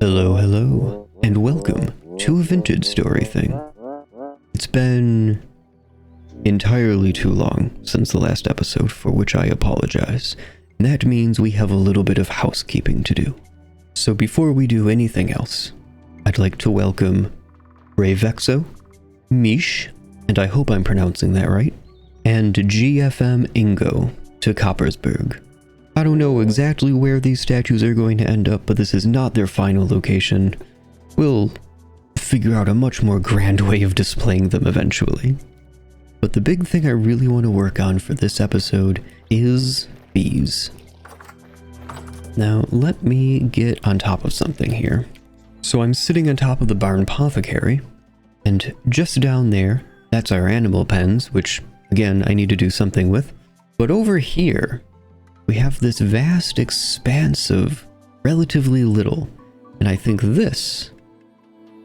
Hello, hello, and welcome to a vintage story thing. It's been entirely too long since the last episode, for which I apologize. And that means we have a little bit of housekeeping to do. So before we do anything else, I'd like to welcome Rayvexo, Mish, and I hope I'm pronouncing that right, and GFM Ingo to Coppersburg. I don't know exactly where these statues are going to end up, but this is not their final location. We'll figure out a much more grand way of displaying them eventually. But the big thing I really want to work on for this episode is bees. Now, let me get on top of something here. So I'm sitting on top of the barn apothecary, and just down there, that's our animal pens, which, again, I need to do something with. But over here, we have this vast expanse of relatively little, and I think this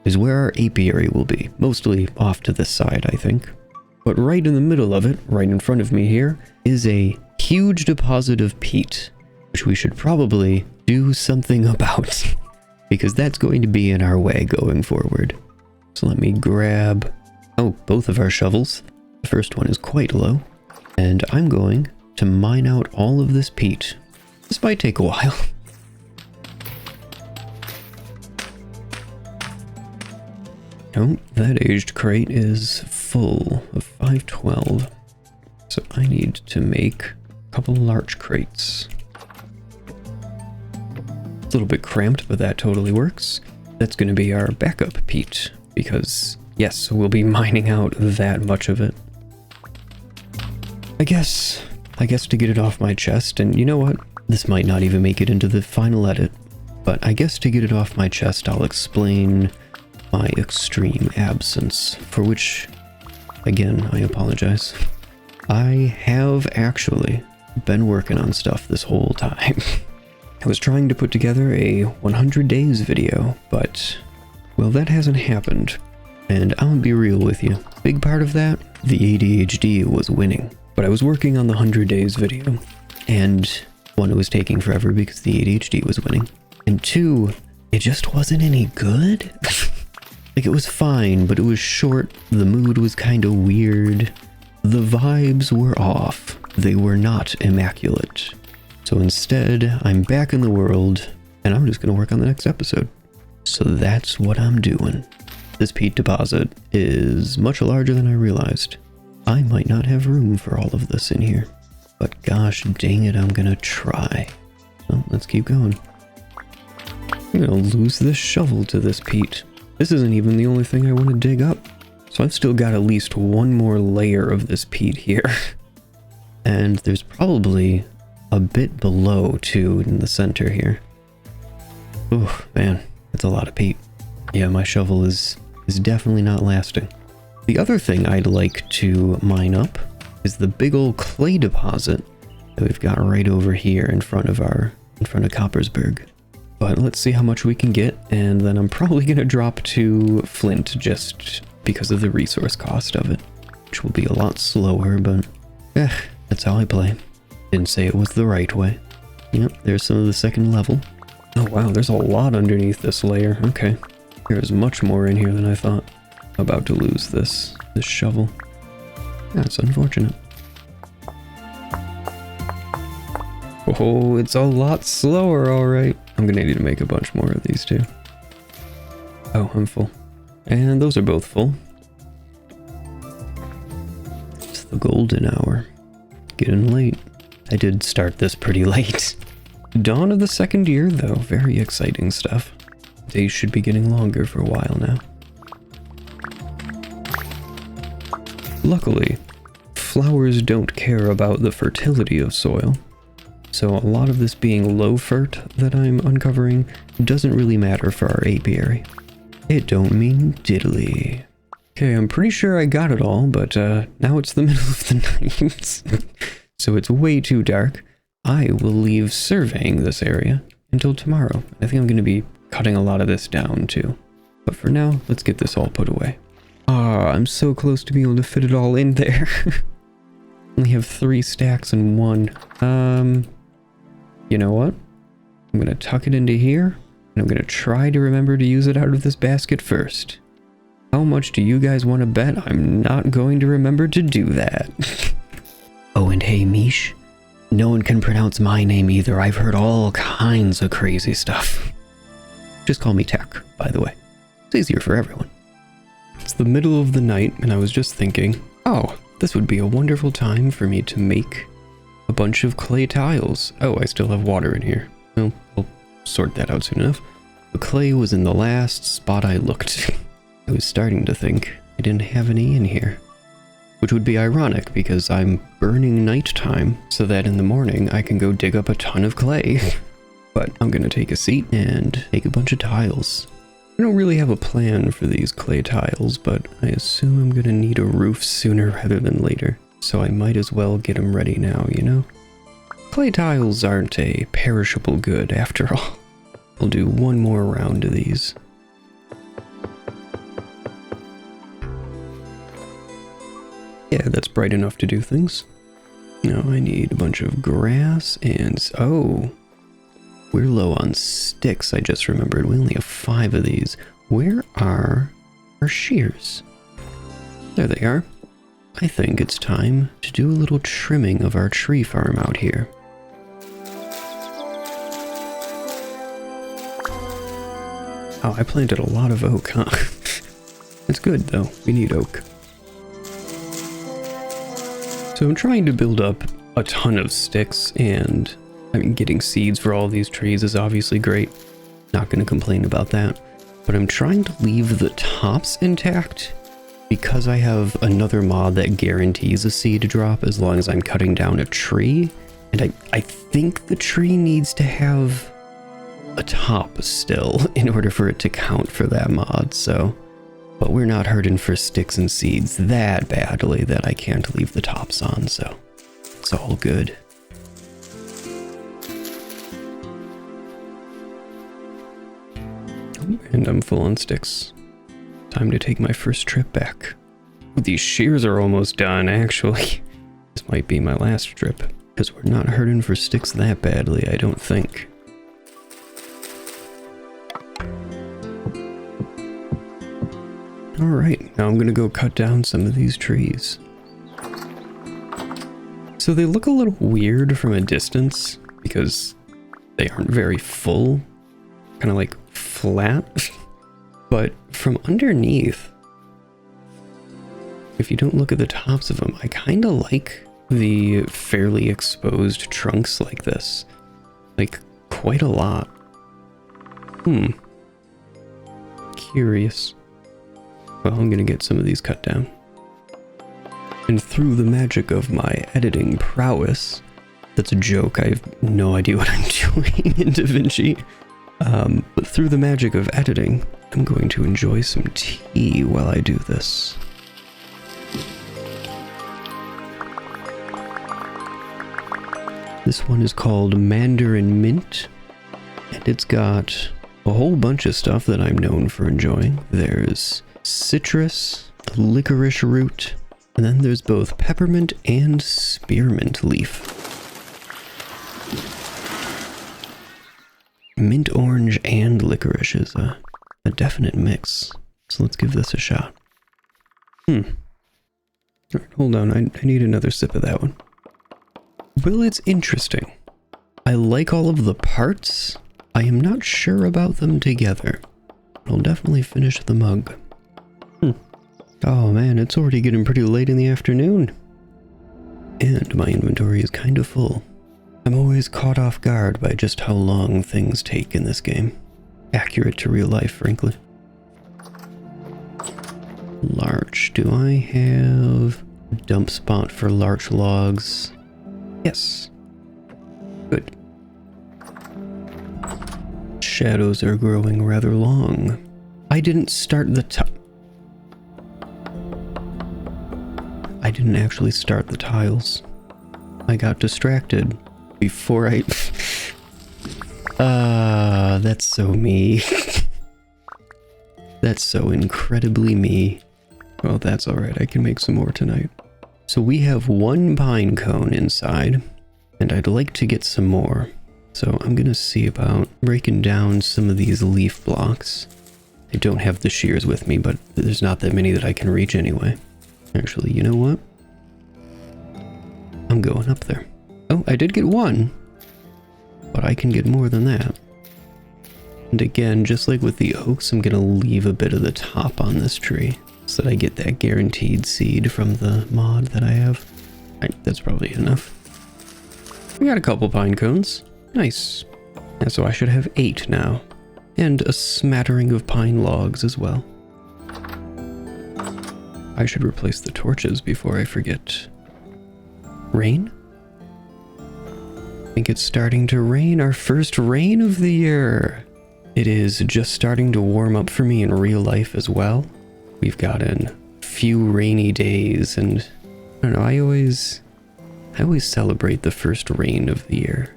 is where our apiary will be, mostly off to this side, I think. But right in the middle of it, right in front of me here, is a huge deposit of peat, which we should probably do something about, because that's going to be in our way going forward. So let me grab, both of our shovels. The first one is quite low, and I'm going to mine out all of this peat. This might take a while. Oh, that aged crate is full of 512. So I need to make a couple large crates. It's a little bit cramped, but that totally works. That's going to be our backup peat, because yes, we'll be mining out that much of it. I guess to get it off my chest, and you know what? This might not even make it into the final edit, but I guess to get it off my chest, I'll explain my extreme absence, for which, again, I apologize. I have actually been working on stuff this whole time. I was trying to put together a 100 days video, but, well, that hasn't happened. And I'll be real with you. Big part of that, the ADHD was winning. But I was working on the 100 days video, and one, it was taking forever because the ADHD was winning, and two, it just wasn't any good. Like, it was fine, but it was short, the mood was kind of weird, the vibes were off, they were not immaculate. So instead, I'm back in the world, and I'm just going to work on the next episode. So that's what I'm doing. This peat deposit is much larger than I realized. I might not have room for all of this in here, but gosh dang it, I'm gonna try. So let's keep going. I'm gonna lose this shovel to this peat. This isn't even the only thing I want to dig up. So I've still got at least one more layer of this peat here. And there's probably a bit below too in the center here. Oh man, that's a lot of peat. Yeah, my shovel is definitely not lasting. The other thing I'd like to mine up is the big old clay deposit that we've got right over here in front of Coppersburg. But let's see how much we can get, and then I'm probably going to drop to flint just because of the resource cost of it, which will be a lot slower, but that's how I play. Didn't say it was the right way. Yep, there's some of the second level. Oh wow, there's a lot underneath this layer. Okay, there's much more in here than I thought. About to lose this shovel. That's unfortunate. Oh, it's a lot slower, alright. I'm gonna need to make a bunch more of these too. Oh, I'm full. And those are both full. It's the golden hour. Getting late. I did start this pretty late. Dawn of the second year, though. Very exciting stuff. Days should be getting longer for a while now. Luckily, flowers don't care about the fertility of soil, so a lot of this being low fert that I'm uncovering doesn't really matter for our apiary. It don't mean diddly. Okay, I'm pretty sure I got it all, but now it's the middle of the night, so it's way too dark. I will leave surveying this area until tomorrow. I think I'm going to be cutting a lot of this down too. But for now, let's get this all put away. I'm so close to being able to fit it all in there. Only have 3 stacks and 1. You know what? I'm gonna tuck it into here, And I'm going to try to remember to use it out of this basket first. How much do you guys want to bet I'm not going to remember to do that? Oh, and hey, Mish. No one can pronounce my name either. I've heard all kinds of crazy stuff. Just call me Tech, by the way. It's easier for everyone. It's the middle of the night, and I was just thinking, oh, this would be a wonderful time for me to make a bunch of clay tiles. Oh, I still have water in here. Well, I'll sort that out soon enough. The clay was in the last spot I looked. I was starting to think I didn't have any in here. Which would be ironic because I'm burning nighttime so that in the morning I can go dig up a ton of clay. But I'm gonna take a seat and make a bunch of tiles. I don't really have a plan for these clay tiles, but I assume I'm gonna need a roof sooner rather than later. So I might as well get them ready now, you know? Clay tiles aren't a perishable good after all. I'll do one more round of these. Yeah, that's bright enough to do things. Now I need a bunch of grass and... oh, we're low on sticks, I just remembered. We only have 5 of these. Where are our shears? There they are. I think it's time to do a little trimming of our tree farm out here. Oh, I planted a lot of oak, huh? It's good, though. We need oak. So I'm trying to build up a ton of sticks, and I mean, getting seeds for all these trees is obviously great. Not going to complain about that. But I'm trying to leave the tops intact because I have another mod that guarantees a seed drop as long as I'm cutting down a tree. And I think the tree needs to have a top still in order for it to count for that mod, so... But we're not hurting for sticks and seeds that badly that I can't leave the tops on, so it's all good. And I'm full on sticks. Time to take my first trip back. These shears are almost done, actually. This might be my last trip, because we're not hurting for sticks that badly, I don't think. Alright, now I'm gonna go cut down some of these trees. So they look a little weird from a distance, because they aren't very full. Kind of like flat. But from underneath, if you don't look at the tops of them, I kind of like the fairly exposed trunks like this. Like, quite a lot. Curious. Well, I'm gonna get some of these cut down. And through the magic of my editing prowess, that's a joke, I have no idea what I'm doing in DaVinci. But through the magic of editing, I'm going to enjoy some tea while I do this. This one is called Mandarin Mint, and it's got a whole bunch of stuff that I'm known for enjoying. There's citrus, licorice root, and then there's both peppermint and spearmint leaf. Mint orange and licorice is a definite mix, so let's give this a shot. Alright, hold on, I need another sip of that one. Well, it's interesting. I like all of the parts. I am not sure about them together. I'll definitely finish the mug. Oh man, it's already getting pretty late in the afternoon. And my inventory is kind of full. I'm always caught off guard by just how long things take in this game. Accurate to real life, frankly. Larch. Do I have a dump spot for larch logs? Yes. Good. Shadows are growing rather long. I didn't start the I didn't actually start the tiles. I got distracted before I... that's so me. That's so incredibly me. Well, that's alright, I can make some more tonight. So we have one pine cone inside, and I'd like to get some more. So I'm gonna see about breaking down some of these leaf blocks. I don't have the shears with me, but there's not that many that I can reach anyway. Actually, you know what? I'm going up there. Oh, I did get one, but I can get more than that. And again, just like with the oaks, I'm gonna leave a bit of the top on this tree so that I get that guaranteed seed from the mod that I have. Right, that's probably enough. We got a couple pine cones. Nice. And so I should have 8 now. And a smattering of pine logs as well. I should replace the torches before I forget. Rain? I think it's starting to rain. Our first rain of the year. It is just starting to warm up for me in real life as well. We've gotten a few rainy days, and I don't know, I always celebrate the first rain of the year.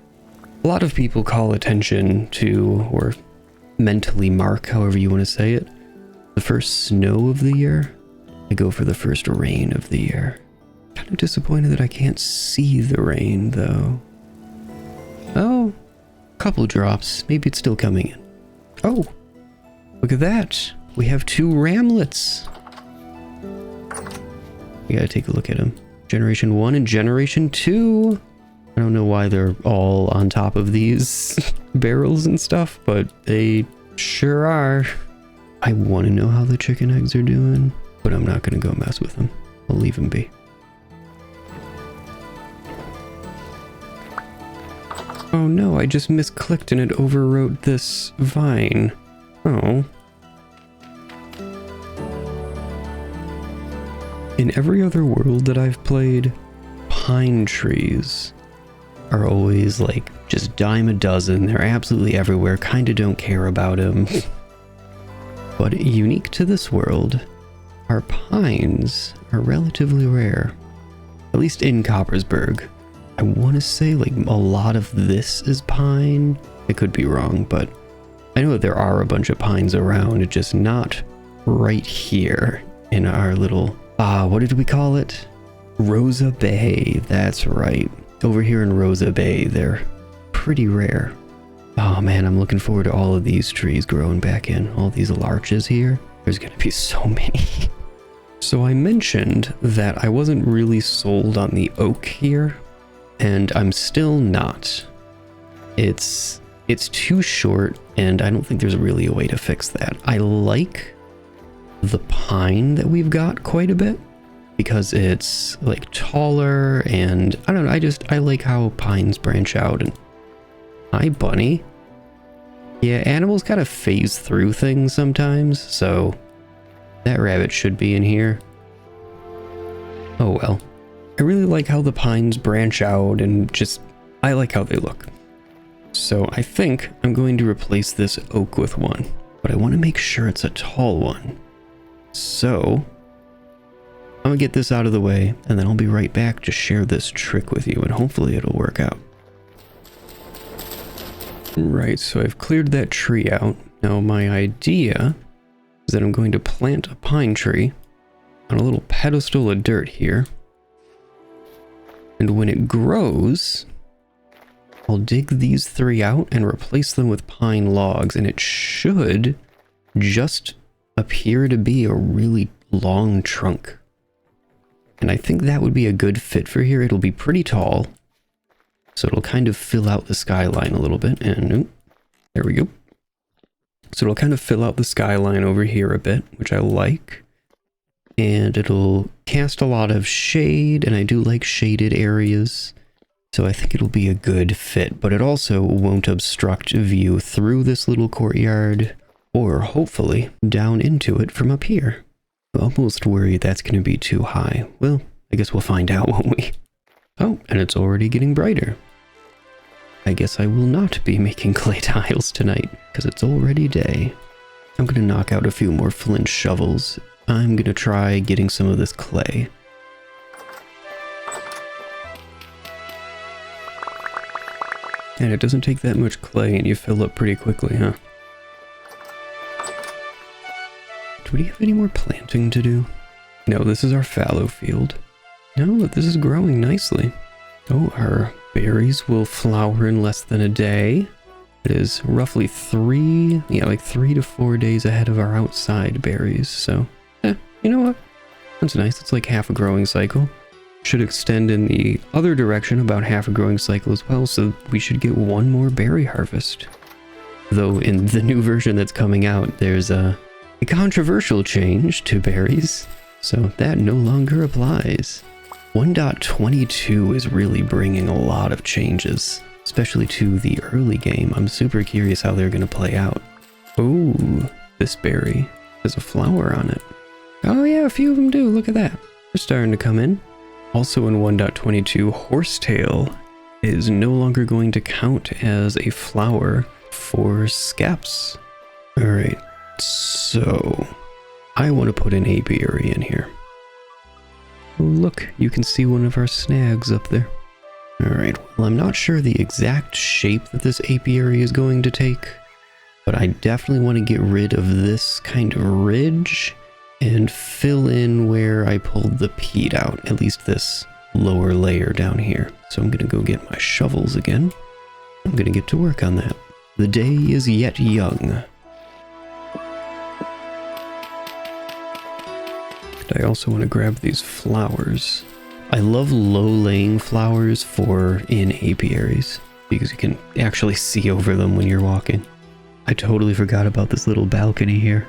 A lot of people call attention to, or mentally mark, however you want to say it, the first snow of the year. I go for the first rain of the year. Kind of disappointed that I can't see the rain, though. Oh, couple drops. Maybe it's still coming in. Oh, look at that. We have 2 ramlets. We gotta take a look at them. Generation 1 and Generation 2. I don't know why they're all on top of these barrels and stuff, but they sure are. I want to know how the chicken eggs are doing, but I'm not gonna go mess with them. I'll leave them be. Oh no, I just misclicked and it overwrote this vine. Oh. In every other world that I've played, pine trees are always like just dime a dozen. They're absolutely everywhere. Kinda don't care about them. But unique to this world, our pines are relatively rare. At least in Coppersburg. I want to say like a lot of this is pine. I could be wrong, but I know that there are a bunch of pines around, just not right here in our little, what did we call it? Rosa Bay, that's right. Over here in Rosa Bay, they're pretty rare. Oh man, I'm looking forward to all of these trees growing back in. All these larches here. There's gonna be so many. So I mentioned that I wasn't really sold on the oak here. And I'm still not. It's too short, and I don't think there's really a way to fix that. I like the pine that we've got quite a bit, because it's like taller, and I don't know, I like how pines branch out. And hi, bunny. Yeah, animals kind of phase through things sometimes, so that rabbit should be in here. Oh well. I really like how the pines branch out, and just, I like how they look. So I think I'm going to replace this oak with one, but I want to make sure it's a tall one. So I'm gonna get this out of the way, and then I'll be right back to share this trick with you, and hopefully it'll work out. Right, so I've cleared that tree out. Now my idea is that I'm going to plant a pine tree on a little pedestal of dirt here. And when it grows, I'll dig these 3 out and replace them with pine logs, and it should just appear to be a really long trunk. And I think that would be a good fit for here. It'll be pretty tall, so it'll kind of fill out the skyline a little bit, and there we go. So it'll kind of fill out the skyline over here a bit, which I like. And it'll cast a lot of shade, and I do like shaded areas. So I think it'll be a good fit, but it also won't obstruct view through this little courtyard, or hopefully down into it from up here. I'm almost worried that's going to be too high. Well, I guess we'll find out, won't we? Oh, and it's already getting brighter. I guess I will not be making clay tiles tonight, because it's already day. I'm going to knock out a few more flint shovels. I'm going to try getting some of this clay. And it doesn't take that much clay, and you fill up pretty quickly, huh? Do we have any more planting to do? No, this is our fallow field. No, this is growing nicely. Oh, our berries will flower in less than a day. It is roughly 3 to 4 days ahead of our outside berries. So, you know what? That's nice. It's like half a growing cycle. Should extend in the other direction about half a growing cycle as well, so we should get one more berry harvest. Though in the new version that's coming out, there's a controversial change to berries, so that no longer applies. 1.22 is really bringing a lot of changes, especially to the early game. I'm super curious how they're going to play out. Oh, this berry has a flower on it. Oh yeah, a few of them do. Look at that. They're starting to come in. Also in 1.22, horsetail is no longer going to count as a flower for skeps. Alright, so I want to put an apiary in here. Oh, look, you can see one of our snags up there. Alright, well, I'm not sure the exact shape that this apiary is going to take, but I definitely want to get rid of this kind of ridge and fill in where I pulled the peat out, at least this lower layer down here. So I'm going to go get my shovels again. I'm going to get to work on that. The day is yet young. And I also want to grab these flowers. I love low-laying flowers in apiaries, because you can actually see over them when you're walking. I totally forgot about this little balcony here.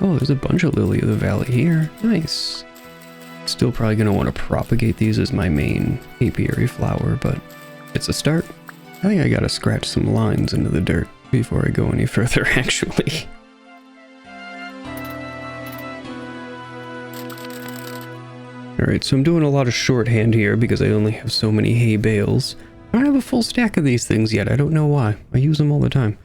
Oh, there's a bunch of lily of the valley here. Nice. Still probably going to want to propagate these as my main apiary flower, but it's a start. I think I got to scratch some lines into the dirt before I go any further, actually. Alright, so I'm doing a lot of shorthand here because I only have so many hay bales. I don't have a full stack of these things yet. I don't know why. I use them all the time.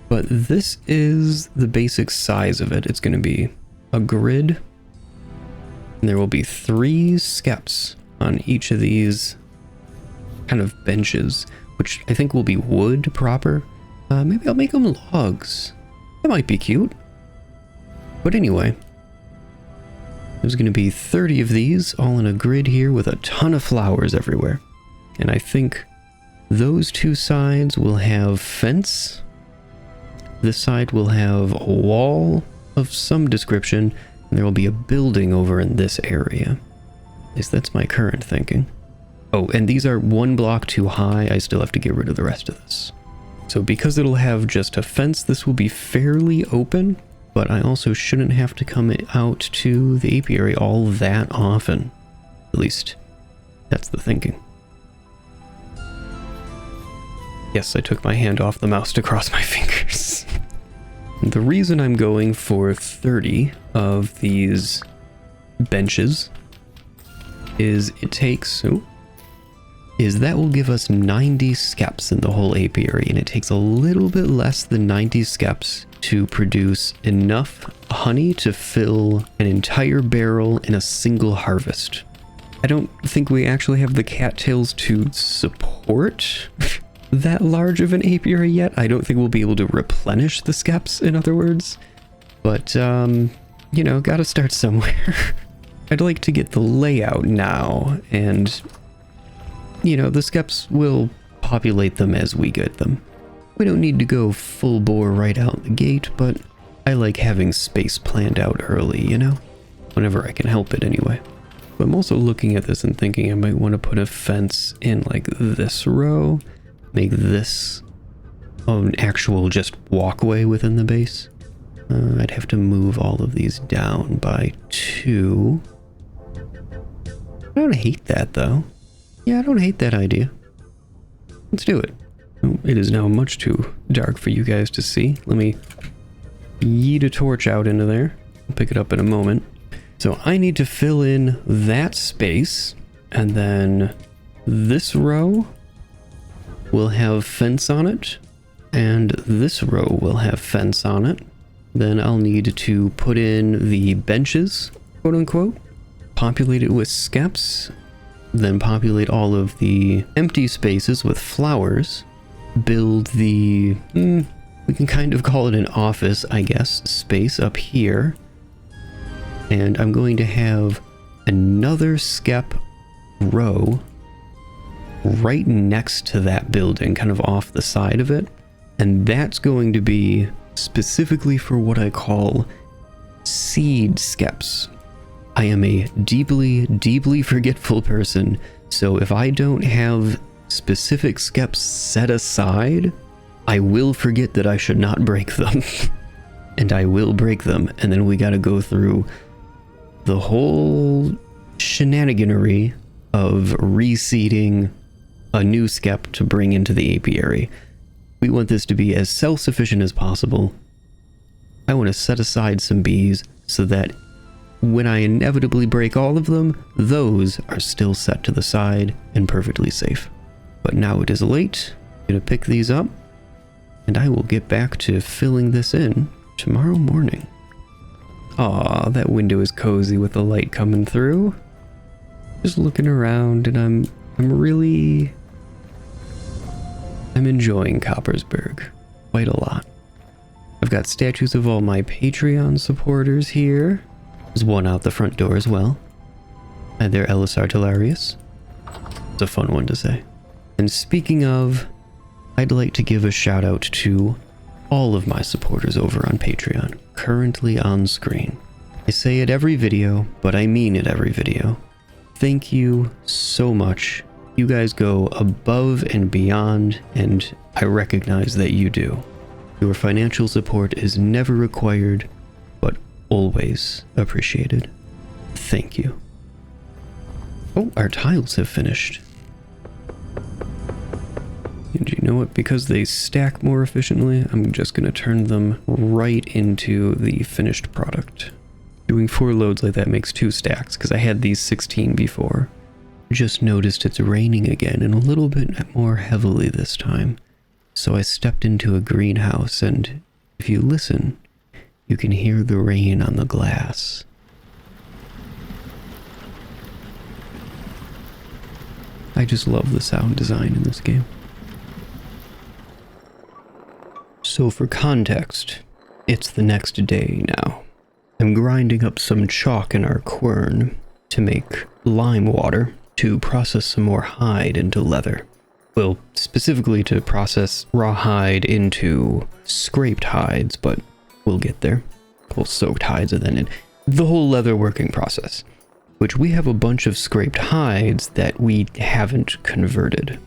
But this is the basic size of it. It's going to be a grid. And there will be 3 skeps on each of these kind of benches, which I think will be wood proper. Maybe I'll make them logs. That might be cute. But anyway, there's going to be 30 of these all in a grid here with a ton of flowers everywhere. And I think those 2 sides will have fence. This side will have a wall of some description, and there will be a building over in this area. At least that's my current thinking. Oh, and these are 1 block too high. I still have to get rid of the rest of this. So because it'll have just a fence, this will be fairly open, but I also shouldn't have to come out to the apiary all that often. At least, that's the thinking. Yes, I took my hand off the mouse to cross my fingers. The reason I'm going for 30 of these benches is that will give us 90 skeps in the whole apiary, and it takes a little bit less than 90 skeps to produce enough honey to fill an entire barrel in a single harvest. I don't think we actually have the cattails to support that large of an apiary yet. I don't think we'll be able to replenish the skeps, in other words. But, you know, gotta start somewhere. I'd like to get the layout now, and, you know, the skeps will populate them as we get them. We don't need to go full bore right out the gate, but I like having space planned out early, you know? Whenever I can help it anyway. But I'm also looking at this and thinking I might want to put a fence in like this row. Make this an actual just walkway within the base. I'd have to move all of these down by 2. I don't hate that though. Yeah, I don't hate that idea. Let's do it. Oh, it is now much too dark for you guys to see. Let me yeet a torch out into there. I'll pick it up in a moment. So I need to fill in that space, and then this row will have fence on it, and this row will have fence on it. Then I'll need to put in the benches, quote unquote, populate it with skeps, then populate all of the empty spaces with flowers, build the, we can kind of call it an office, I guess, space up here. And I'm going to have another skep row right next to that building, kind of off the side of it. And that's going to be specifically for what I call seed skeps. I am a deeply, deeply forgetful person, so if I don't have specific skeps set aside, I will forget that I should not break them. And I will break them, and then we gotta go through the whole shenaniganery of reseeding a new skep to bring into the apiary. We want this to be as self-sufficient as possible. I want to set aside some bees so that when I inevitably break all of them, those are still set to the side and perfectly safe. But now it is late. I'm gonna pick these up, and I will get back to filling this in tomorrow morning. Aw, that window is cozy with the light coming through. Just looking around, and I'm enjoying Coppersburg quite a lot. I've got statues of all my Patreon supporters here. There's one out the front door as well. And they're Ellis Artillarius. It's a fun one to say. And speaking of, I'd like to give a shout out to all of my supporters over on Patreon, currently on screen. I say it every video, but I mean it every video. Thank you so much. You guys go above and beyond, and I recognize that you do. Your financial support is never required, but always appreciated. Thank you. Oh, our tiles have finished. And you know what? Because they stack more efficiently, I'm just going to turn them right into the finished product. Doing 4 loads like that makes 2 stacks, because I had these 16 before. Just noticed it's raining again, and a little bit more heavily this time. So I stepped into a greenhouse, and if you listen, you can hear the rain on the glass. I just love the sound design in this game. So for context, it's the next day now. I'm grinding up some chalk in our quern to make lime water to process some more hide into leather. Well, specifically to process raw hide into scraped hides, but we'll get there. Well, soaked hides and then the whole leatherworking process, which we have a bunch of scraped hides that we haven't converted.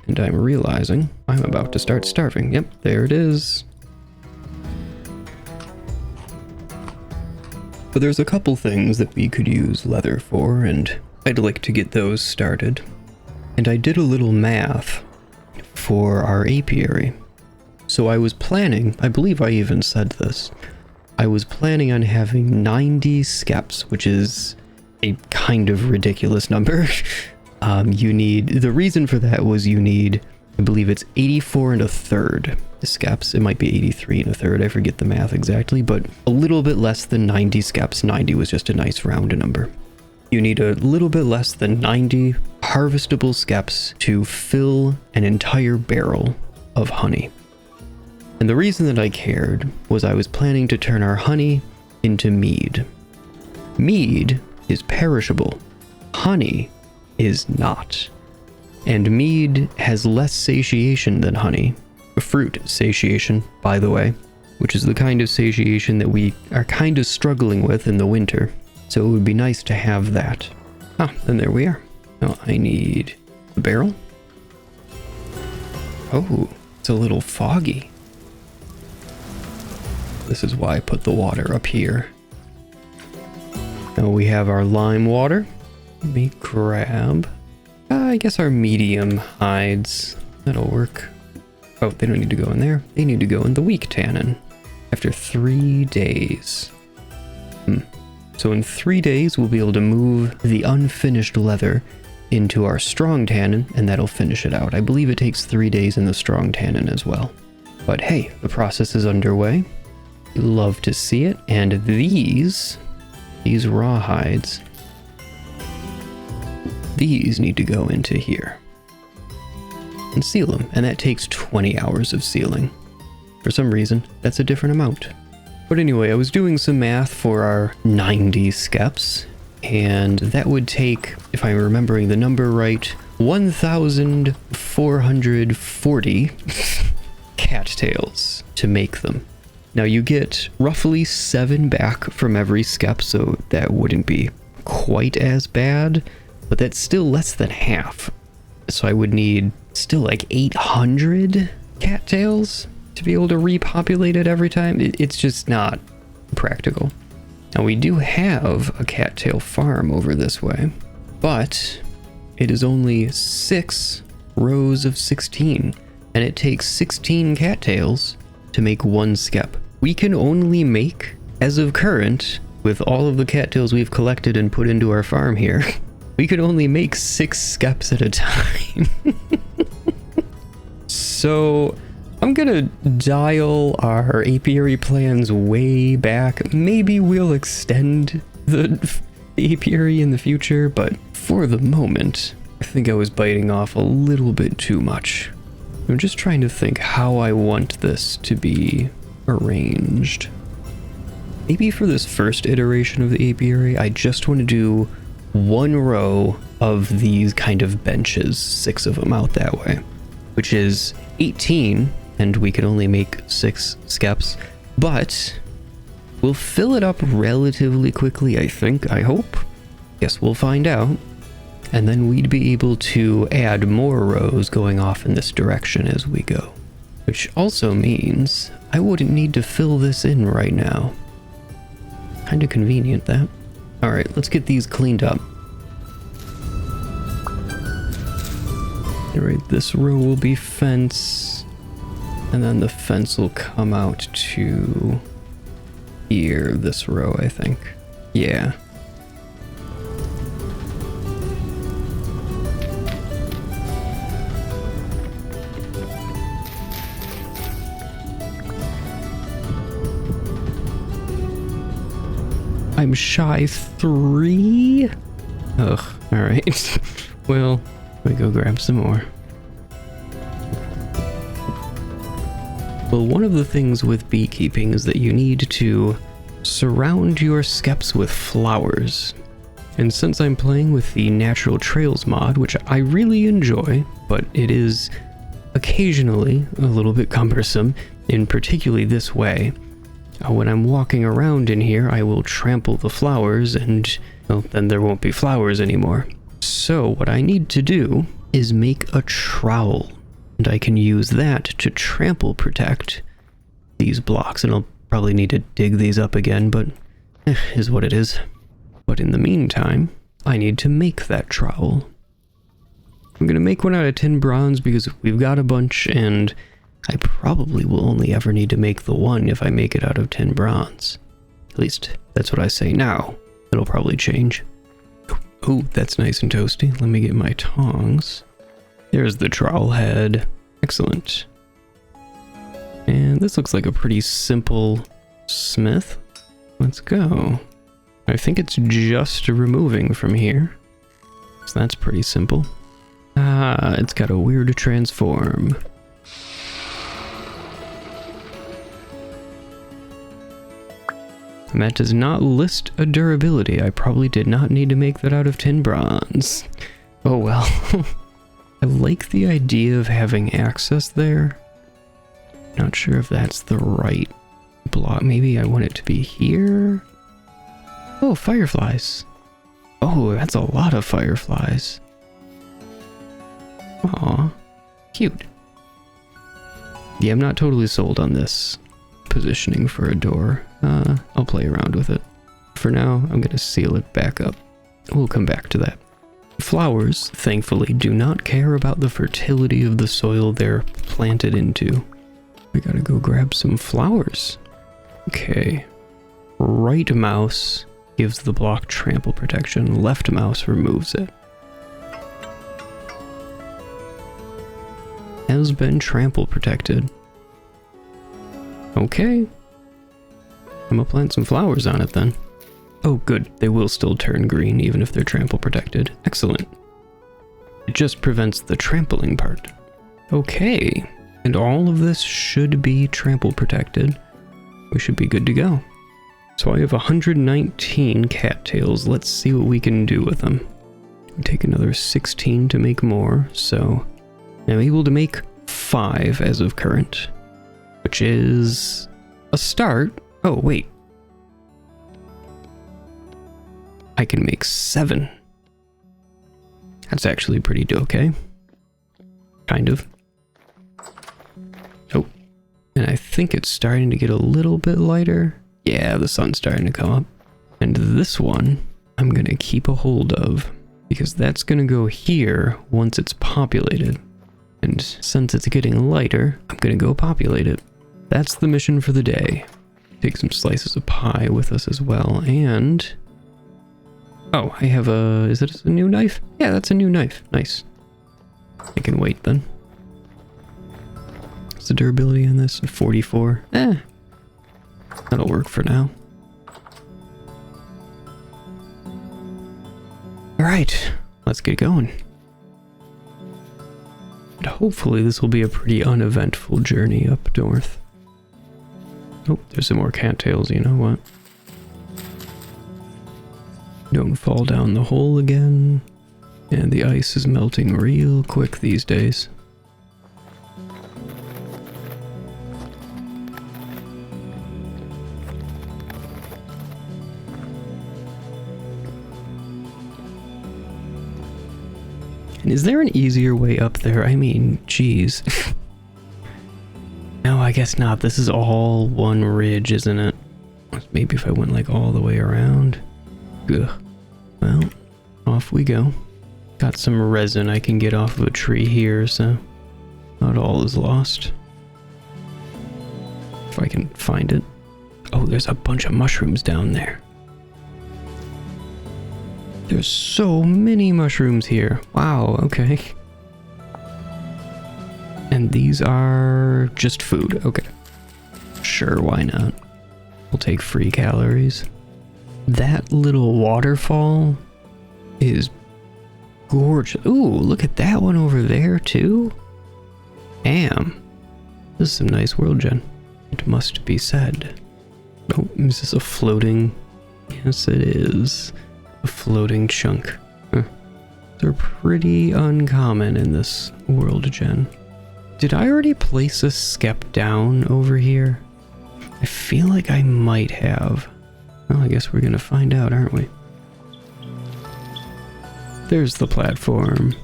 And I'm realizing I'm about to start starving. Yep, there it is. But there's a couple things that we could use leather for, and I'd like to get those started. And I did a little math for our apiary. So I was planning, I believe I even said this, I was planning on having 90 skeps, which is a kind of ridiculous number. The reason for that was you need, I believe it's 84 1/3 skeps. It might be 83 1/3, I forget the math exactly, but a little bit less than 90 skeps. 90 was just a nice round number. You need a little bit less than 90 harvestable skeps to fill an entire barrel of honey. And the reason that I cared was I was planning to turn our honey into mead. Mead is perishable. Honey is not. And mead has less satiation than honey. Fruit satiation, by the way, which is the kind of satiation that we are kind of struggling with in the winter. So it would be nice to have that. Ah, then there we are. Now I need a barrel. Oh, it's a little foggy. This is why I put the water up here. Now we have our lime water. Let me grab, I guess our medium hides. That'll work. Oh, they don't need to go in there. They need to go in the weak tannin after 3 days. So in 3 days, we'll be able to move the unfinished leather into our strong tannin, and that'll finish it out. I believe it takes 3 days in the strong tannin as well. But hey, the process is underway. Love to see it. And these raw hides, these need to go into here and seal them, and that takes 20 hours of sealing. For some reason, that's a different amount. But anyway, I was doing some math for our 90 skeps, and that would take, if I'm remembering the number right, 1,440 cattails to make them. Now you get roughly 7 back from every skep, so that wouldn't be quite as bad, but that's still less than half. So I would need still like 800 cattails to be able to repopulate it every time. It's just not practical. Now we do have a cattail farm over this way, but it is only 6 rows of 16, and it takes 16 cattails to make 1 skep. We can only make, as of current, with all of the cattails we've collected and put into our farm here, we can only make 6 skeps at a time. So I'm gonna dial our apiary plans way back. Maybe we'll extend the apiary in the future, but for the moment, I think I was biting off a little bit too much. I'm just trying to think how I want this to be arranged. Maybe for this first iteration of the apiary, I just want to do 1 row of these kind of benches, 6 of them out that way, which is 18, and we can only make 6 skeps, but we'll fill it up relatively quickly, I think, I hope. Guess we'll find out. And then we'd be able to add more rows going off in this direction as we go. Which also means I wouldn't need to fill this in right now. Kinda convenient, that. Alright, let's get these cleaned up. Alright, this row will be fence. And then the fence will come out to here, this row, I think. Yeah. I'm shy 3? Ugh, alright. Well, let me go grab some more. Well, one of the things with beekeeping is that you need to surround your skeps with flowers. And since I'm playing with the Natural Trails mod, which I really enjoy, but it is occasionally a little bit cumbersome, in particularly this way, when I'm walking around in here, I will trample the flowers and, well, then there won't be flowers anymore. So what I need to do is make a trowel, and I can use that to trample protect these blocks, and I'll probably need to dig these up again, but is what it is. But in the meantime, I need to make that trowel. I'm gonna make one out of tin bronze because we've got a bunch, and I probably will only ever need to make the one if I make it out of tin bronze. At least, that's what I say now. It'll probably change. Oh, that's nice and toasty. Let me get my tongs. There's the trowel head. Excellent. And this looks like a pretty simple smith. Let's go. I think it's just removing from here. So that's pretty simple. Ah, it's got a weird transform. And that does not list a durability. I probably did not need to make that out of tin bronze. Oh well. I like the idea of having access there. Not sure if that's the right block. Maybe I want it to be here. Oh, fireflies. Oh, that's a lot of fireflies. Aw, cute. Yeah, I'm not totally sold on this positioning for a door. I'll play around with it. For now, I'm gonna seal it back up. We'll come back to that. Flowers, thankfully, do not care about the fertility of the soil they're planted into. We gotta go grab some flowers. Okay. Right mouse gives the block trample protection. Left mouse removes it. Has been trample protected. Okay. I'm gonna plant some flowers on it then. Oh good, they will still turn green even if they're trample protected. Excellent. It just prevents the trampling part. Okay, and all of this should be trample protected. We should be good to go. So I have 119 cattails. Let's see what we can do with them. take another 16 to make more, so I'm able to make 5 as of current, which is a start. Oh, wait. I can make 7. That's actually pretty okay. Kind of. Oh, and I think it's starting to get a little bit lighter. Yeah, the sun's starting to come up. And this one, I'm going to keep a hold of, because that's going to go here once it's populated. And since it's getting lighter, I'm going to go populate it. That's the mission for the day. Take some slices of pie with us as well, and... oh, I have a... is it a new knife? Yeah, that's a new knife. Nice. I can wait then. What's the durability on this? 44. That'll work for now. Alright, let's get going. And hopefully this will be a pretty uneventful journey up north. Oh, there's some more cattails, you know what? Don't fall down the hole again. And the ice is melting real quick these days. And is there an easier way up there? I mean, geez. No, I guess not. This is all one ridge, isn't it? Maybe if I went like all the way around. Ugh. Well, off we go. Got some resin I can get off of a tree here, so not all is lost. If I can find it. Oh, there's a bunch of mushrooms down there. There's so many mushrooms here. Wow, okay. And these are just food. Okay. Sure, why not? We'll take free calories. That little waterfall is gorgeous. Ooh, look at that one over there, too. Damn. This is some nice world gen. It must be said. Oh, is this a floating? Yes, it is. A floating chunk. Huh. They're pretty uncommon in this world gen. Did I already place a skep down over here? I feel like I might have. Well, I guess we're gonna find out, aren't we? There's the platform.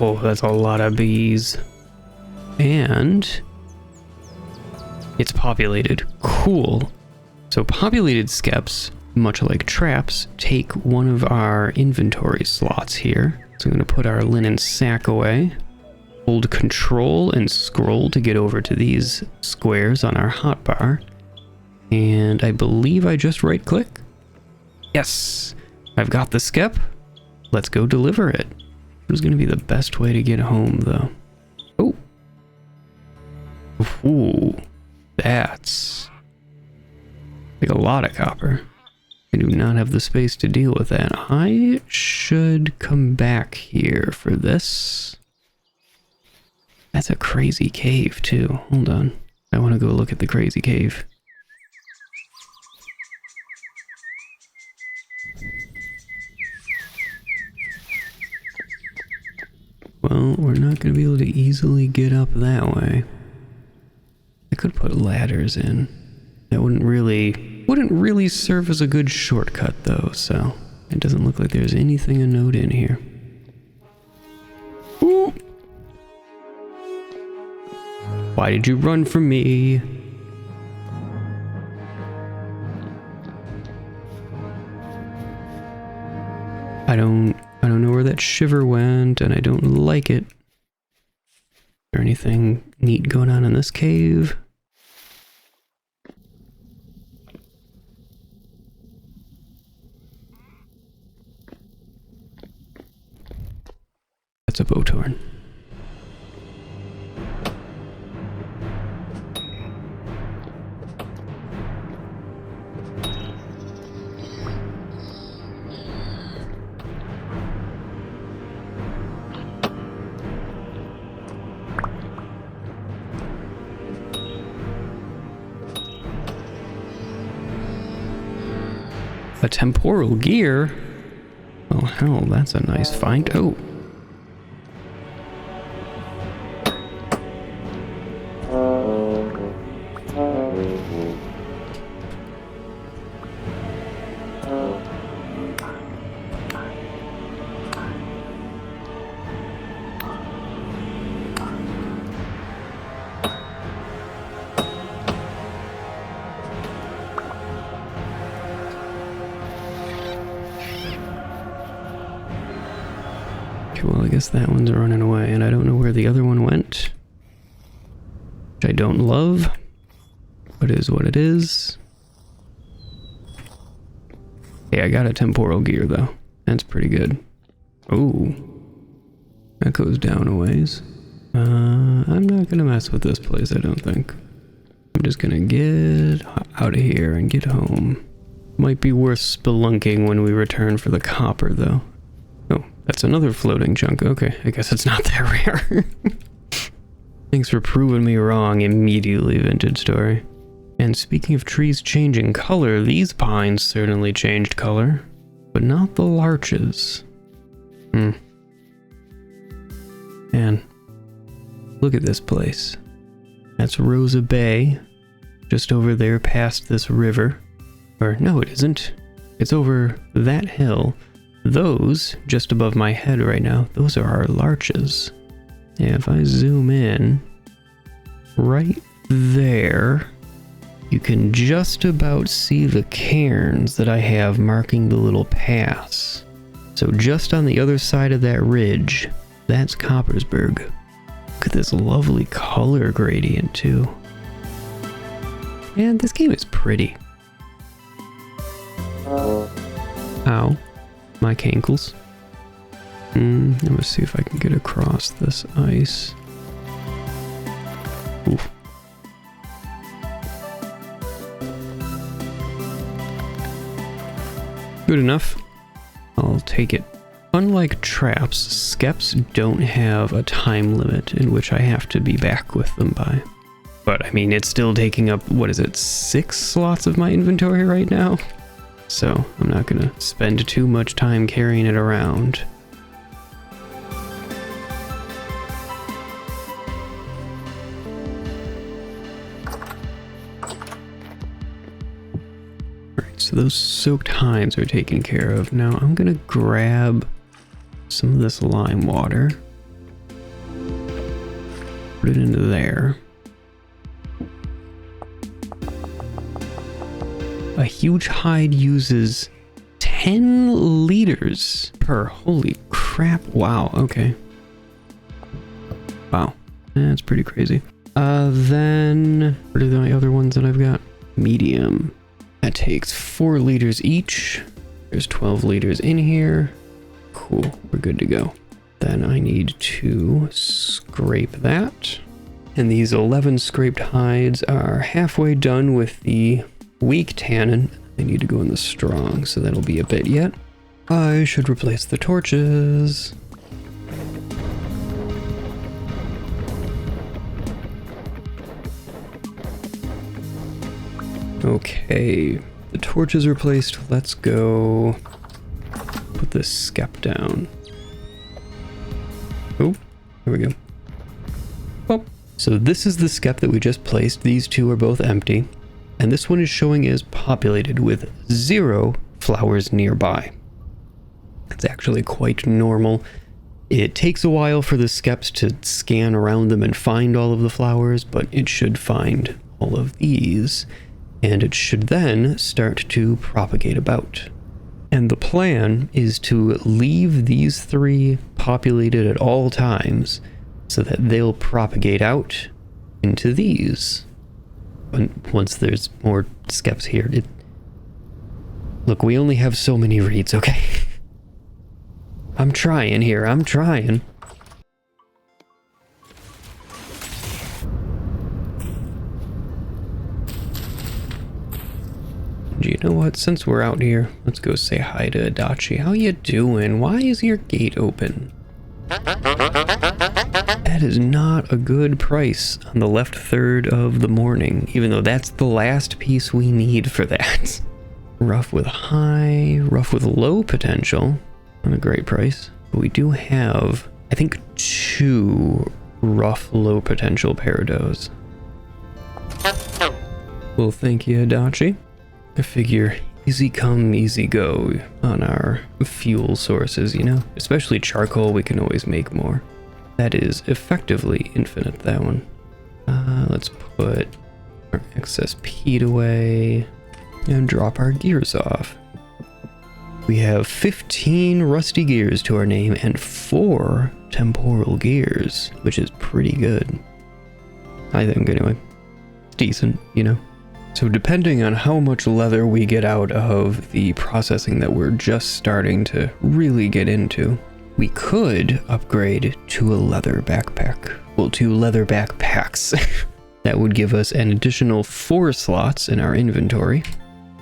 Oh, that's a lot of bees. And it's populated. Cool. So populated skeps, much like traps, take one of our inventory slots here. So I'm gonna put our linen sack away. Hold control and scroll to get over to these squares on our hotbar. And I believe I just right click. Yes, I've got the skep. Let's go deliver it. It was gonna be the best way to get home though. Oh. Ooh, that's like a lot of copper. I do not have the space to deal with that. I should come back here for this. That's a crazy cave too. Hold on. I want to go look at the crazy cave. Well, we're not going to be able to easily get up that way. I could put ladders in. That wouldn't really serve as a good shortcut though, so it doesn't look like there's anything of note in here. Ooh. Why did you run from me? I don't know where that shiver went, and I don't like it. Is there anything neat going on in this cave? That's a boat horn. A temporal gear? Oh hell, that's a nice find. Oh. Well, I guess that one's running away, and I don't know where the other one went. Which I don't love. What is what it is. Hey, I got a temporal gear, though. That's pretty good. Oh. That goes down a ways. I'm not gonna mess with this place, I don't think. I'm just gonna get out of here and get home. Might be worth spelunking when we return for the copper, though. Oh, that's another floating chunk. Okay, I guess it's not that rare. Thanks for proving me wrong immediately, Vintage Story. And speaking of trees changing color, these pines certainly changed color, but not the larches. Man, look at this place. That's Rosa Bay, just over there past this river. Or no, it isn't. It's over that hill. Those, just above my head right now, those are our larches. Yeah, if I zoom in, right there, you can just about see the cairns that I have marking the little pass. So just on the other side of that ridge, that's Coppersburg. Look at this lovely color gradient too. Man, this game is pretty. Ow. My cankles. Let me see if I can get across this ice. Oof. Good enough. I'll take it. Unlike traps, skeps don't have a time limit in which I have to be back with them by. But I mean, it's still taking up, what is it, 6 slots of my inventory right now? So I'm not gonna spend too much time carrying it around. Alright, so those soaked hides are taken care of. Now I'm gonna grab some of this lime water. Put it into there. A huge hide uses 10 liters per. Holy crap. Wow, okay. Wow, that's pretty crazy. Then, what are my other ones that I've got? Medium. That takes 4 liters each. There's 12 liters in here. Cool, we're good to go. Then I need to scrape that. And these 11 scraped hides are halfway done with the weak tannin. They need to go in the strong, so that'll be a bit yet. I should replace the torches. Okay, the torch is replaced. Let's go put this skep down. Oh, here we go. Oh, so this is the skep that we just placed. These two are both empty. And this one is showing as populated with 0 flowers nearby. It's actually quite normal. It takes a while for the skeps to scan around them and find all of the flowers, but it should find all of these, and it should then start to propagate about. And the plan is to leave these 3 populated at all times so that they'll propagate out into these. Once there's more skeps here. Look, we only have so many reeds, okay? I'm trying here, I'm trying. Do you know what? Since we're out here, let's go say hi to Adachi. How you doing? Why is your gate open? That is not a good price on the left third of the morning, even though that's the last piece we need for that. Rough with high, rough with low potential. Not a great price. But we do have, I think, 2 rough low potential peridot. Well, thank you, Adachi. I figure easy come, easy go on our fuel sources, you know? Especially charcoal, we can always make more. That is effectively infinite, that one. Let's put our excess peat away and drop our gears off. We have 15 rusty gears to our name and 4 temporal gears, which is pretty good. I think, anyway. It's decent, you know? So depending on how much leather we get out of the processing that we're just starting to really get into, we could upgrade to a leather backpack. Well, 2 leather backpacks. That would give us an additional 4 slots in our inventory,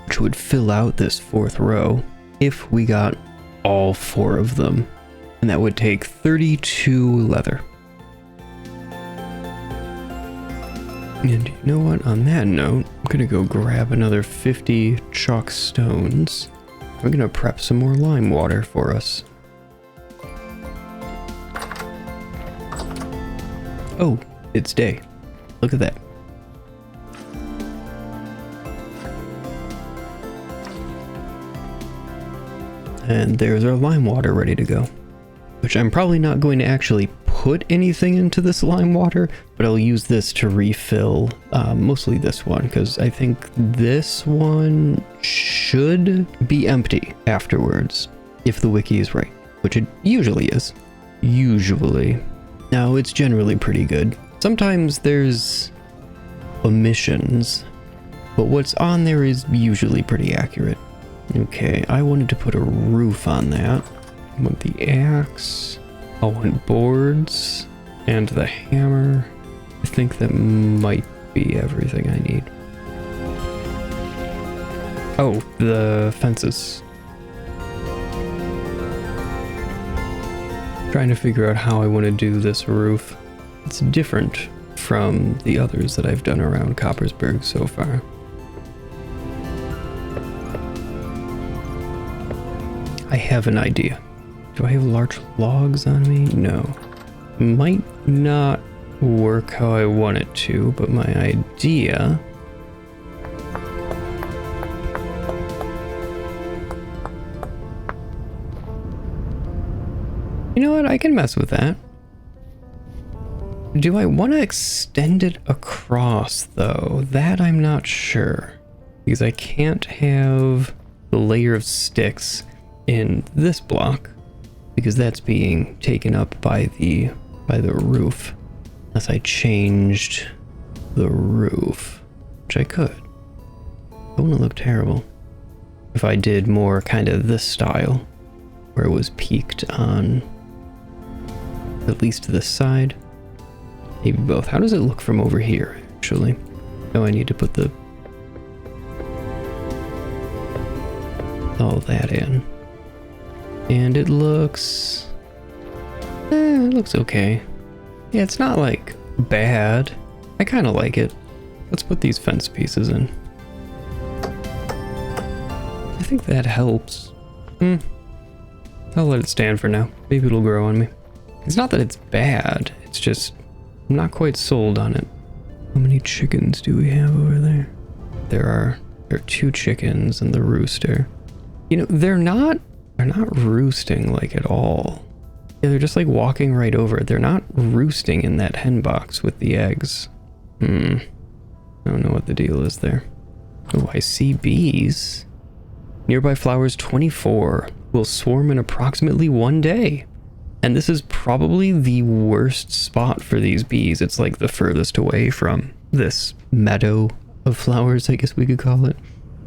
which would fill out this 4th row if we got all 4 of them. And that would take 32 leather. And you know what? On that note, I'm gonna go grab another 50 chalk stones. I'm gonna prep some more lime water for us. Oh, it's day. Look at that. And there's our lime water ready to go. Which I'm probably not going to actually put anything into this lime water, but I'll use this to refill mostly this one, because I think this one should be empty afterwards, if the wiki is right, which it usually is. Usually. Now, it's generally pretty good. Sometimes there's omissions, but what's on there is usually pretty accurate. Okay, I wanted to put a roof on that. I want the axe. I want boards and the hammer. I think that might be everything I need. Oh, the fences. Trying to figure out how I want to do this roof. It's different from the others that I've done around Coppersburg so far. I have an idea. Do I have large logs on me? No. Might not work how I want it to, but my idea... You know what? I can mess with that. Do I want to extend it across, though? That I'm not sure. Because I can't have the layer of sticks in this block, because that's being taken up by the roof. Unless I changed the roof, which I could. It wouldn't look terrible. If I did more kind of this style, where it was peaked on at least this side. Maybe both. How does it look from over here, actually? Oh, I need to put all that in. And it looks... it looks okay. Yeah, it's not, like, bad. I kind of like it. Let's put these fence pieces in. I think that helps. I'll let it stand for now. Maybe it'll grow on me. It's not that it's bad. It's just... I'm not quite sold on it. How many chickens do we have over there? There are 2 chickens and the rooster. You know, they're not roosting, like, at all. Yeah, they're just, like, walking right over it. They're not roosting in that hen box with the eggs. I don't know what the deal is there. Oh, I see bees. Nearby flowers 24 will swarm in approximately 1 day. And this is probably the worst spot for these bees. It's like the furthest away from this meadow of flowers, I guess we could call it.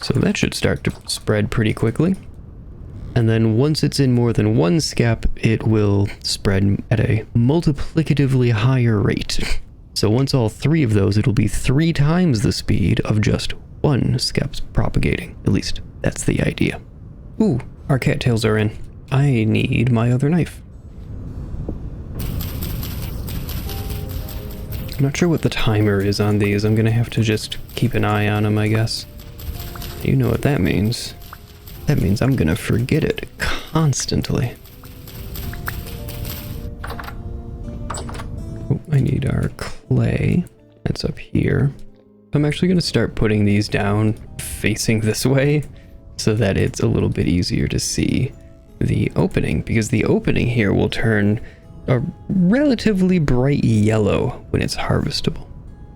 So that should start to spread pretty quickly. And then once it's in more than 1 skep, it will spread at a multiplicatively higher rate. So once all 3 of those, it'll be 3 times the speed of just 1 skep propagating. At least that's the idea. Ooh, our cattails are in. I need my other knife. I'm not sure what the timer is on these. I'm gonna have to just keep an eye on them, I guess. You know what that means. That means I'm gonna forget it constantly. Oh, I need our clay. That's up here. I'm actually going to start putting these down facing this way so that it's a little bit easier to see the opening, because the opening here will turn a relatively bright yellow when it's harvestable.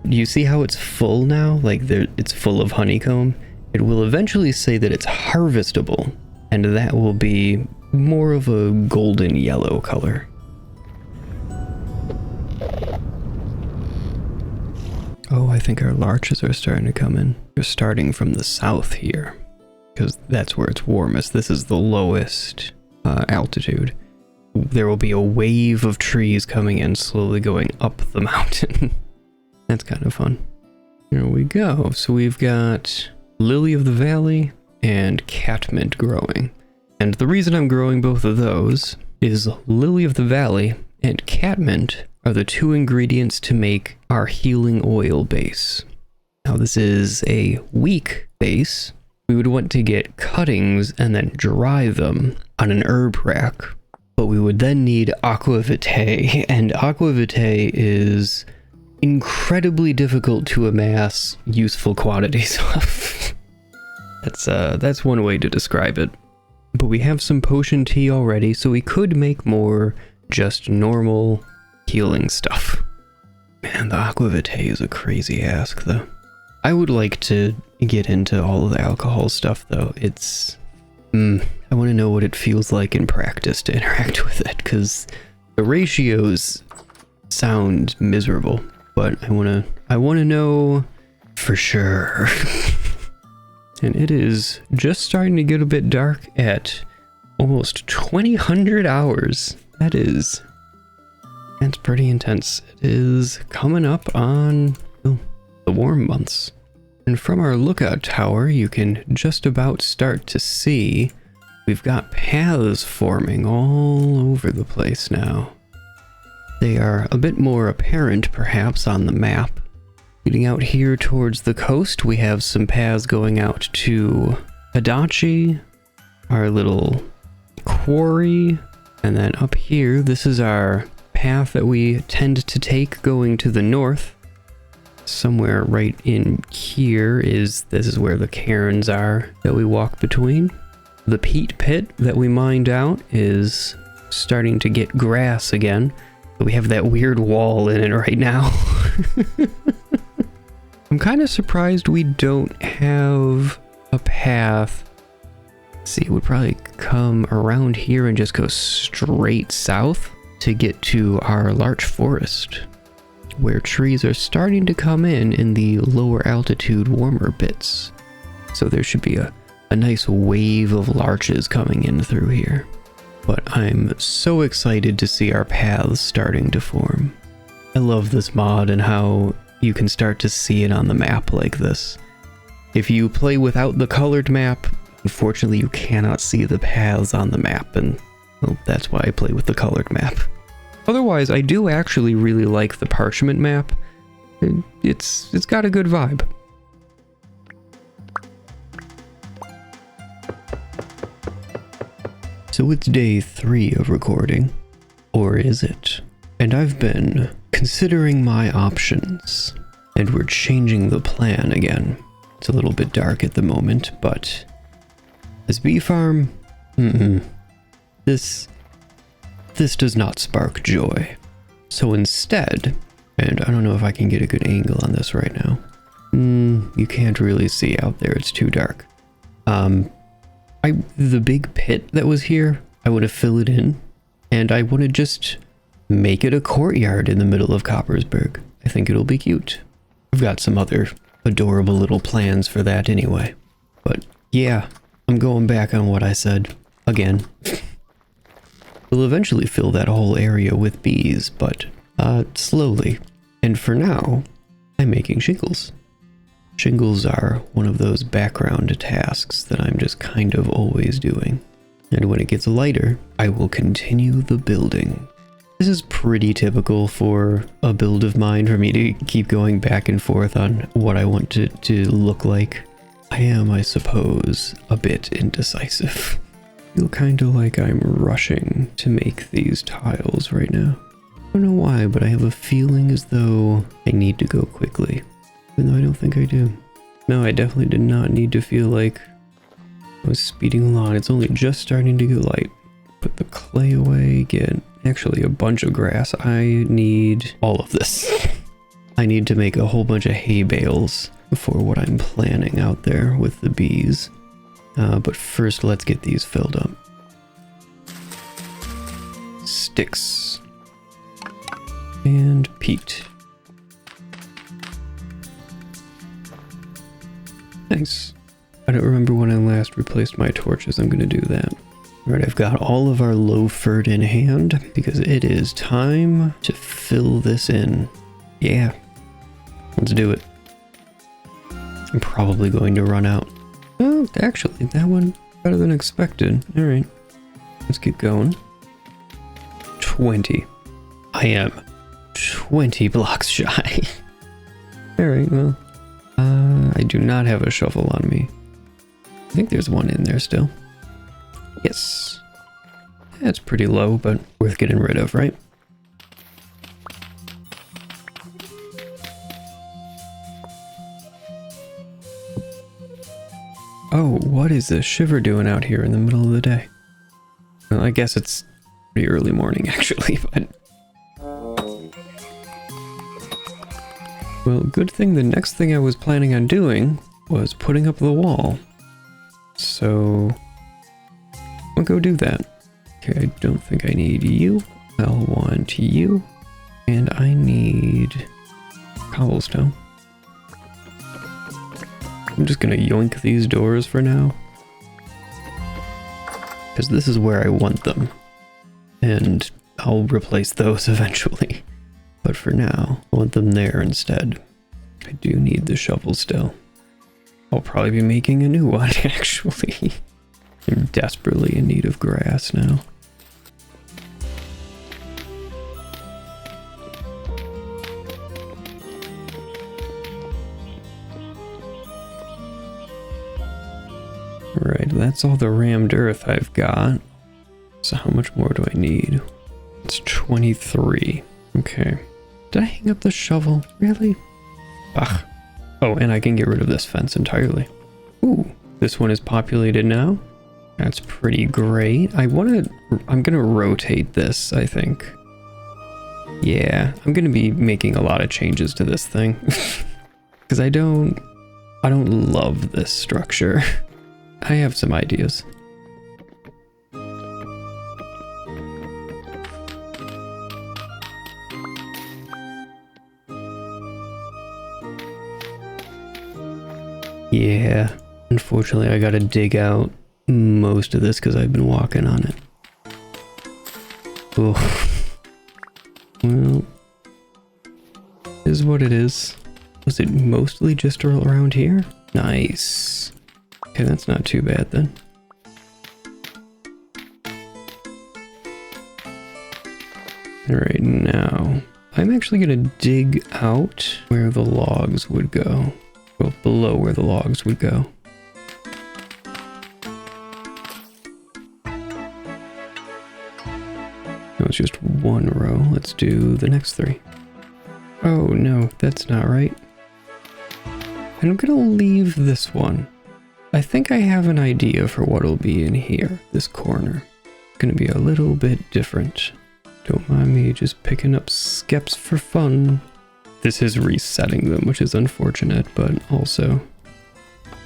Do you see how it's full now? Like it's full of honeycomb? It will eventually say that it's harvestable, and that will be more of a golden yellow color. Oh, I think our larches are starting to come in. They're starting from the south here, because that's where it's warmest. This is the lowest altitude. There will be a wave of trees coming in, slowly going up the mountain. That's kind of fun. Here we go. So we've got Lily of the Valley and Catmint growing. And the reason I'm growing both of those is Lily of the Valley and Catmint are the two ingredients to make our healing oil base. Now this is a weak base. We would want to get cuttings and then dry them on an herb rack. But we would then need aqua vitae, and aqua vitae is incredibly difficult to amass useful quantities of. That's one way to describe it. But we have some potion tea already, so we could make more just normal healing stuff. Man, the aqua vitae is a crazy ask, though. I would like to get into all of the alcohol stuff, though. I want to know what it feels like in practice to interact with it, because the ratios sound miserable, but I want to know for sure. And it is just starting to get a bit dark at almost 2000 hours. That's pretty intense. It is coming up on the warm months. And from our lookout tower, you can just about start to see we've got paths forming all over the place now. They are a bit more apparent, perhaps, on the map. Leading out here towards the coast, we have some paths going out to Adachi, our little quarry, and then up here, this is our path that we tend to take going to the north. Somewhere right in here this is where the cairns are that we walk between. The peat pit that we mined out is starting to get grass again. We have that weird wall in it right now. I'm kind of surprised we don't have a path. Let's see, it would probably come around here and just go straight south to get to our larch forest, where trees are starting to come in the lower altitude warmer bits. So there should be a nice wave of larches coming in through here. But I'm so excited to see our paths starting to form. I love this mod and how you can start to see it on the map like this. If you play without the colored map, unfortunately you cannot see the paths on the map, and well, that's why I play with the colored map. Otherwise, I do actually really like the parchment map. It's got a good vibe. So it's day 3 of recording, or is it? And I've been considering my options, and we're changing the plan again. It's a little bit dark at the moment, but this bee farm, this does not spark joy. So instead, and I don't know if I can get a good angle on this right now. You can't really see out there, it's too dark. The big pit that was here, I want to fill it in, and I want to just make it a courtyard in the middle of Coppersburg. I think it'll be cute. I've got some other adorable little plans for that anyway. But yeah, I'm going back on what I said again. We'll eventually fill that whole area with bees, but slowly. And for now, I'm making shingles. Shingles are one of those background tasks that I'm just kind of always doing. And when it gets lighter, I will continue the building. This is pretty typical for a build of mine, for me to keep going back and forth on what I want to look like. I am, I suppose, a bit indecisive. feel kind of like I'm rushing to make these tiles right now. I don't know why, but I have a feeling as though I need to go quickly. Even though I don't think I do. No, I definitely did not need to feel like I was speeding along. It's only just starting to get light. Put the clay away, get actually a bunch of grass. I need all of this. I need to make a whole bunch of hay bales for what I'm planning out there with the bees. But first, let's get these filled up. Sticks. And peat. Nice. I don't remember when I last replaced my torches. I'm going to do that. Alright, I've got all of our low fert in hand because it is time to fill this in. Yeah. Let's do it. I'm probably going to run out. Oh, actually, that one better than expected. Alright. Let's keep going. 20. I am 20 blocks shy. Alright, well. I do not have a shovel on me. I think there's one in there still. Yes. That's pretty low, but worth getting rid of, right? Oh, what is this shiver doing out here in the middle of the day? Well, I guess it's pretty early morning, actually, but... Well, good thing the next thing I was planning on doing was putting up the wall. So... I'll go do that. Okay, I don't think I need you. I'll want you. And I need... cobblestone. I'm just gonna yoink these doors for now. Because this is where I want them. And I'll replace those eventually. But for now, I want them there instead. I do need the shovel still. I'll probably be making a new one, actually. I'm desperately in need of grass now. Alright, that's all the rammed earth I've got. So how much more do I need? It's 23. Okay. Did I hang up the shovel? Really? Ugh. Oh, and I can get rid of this fence entirely. Ooh, this one is populated now. That's pretty great. I'm gonna rotate this, I think. Yeah, I'm gonna be making a lot of changes to this thing. Because I don't love this structure. I have some ideas. Yeah, unfortunately I gotta dig out most of this because I've been walking on it. Oh. Well, is what it is. Was it mostly just around here? Nice. Okay, that's not too bad then. Alright, now I'm actually gonna dig out where the logs would go. Well, below where the logs would go. No, it's just one row. Let's do the next three. Oh no, that's not right. And I'm gonna leave this one. I think I have an idea for what'll be in here, this corner. It's gonna be a little bit different. Don't mind me just picking up skeps for fun. This is resetting them, which is unfortunate, but also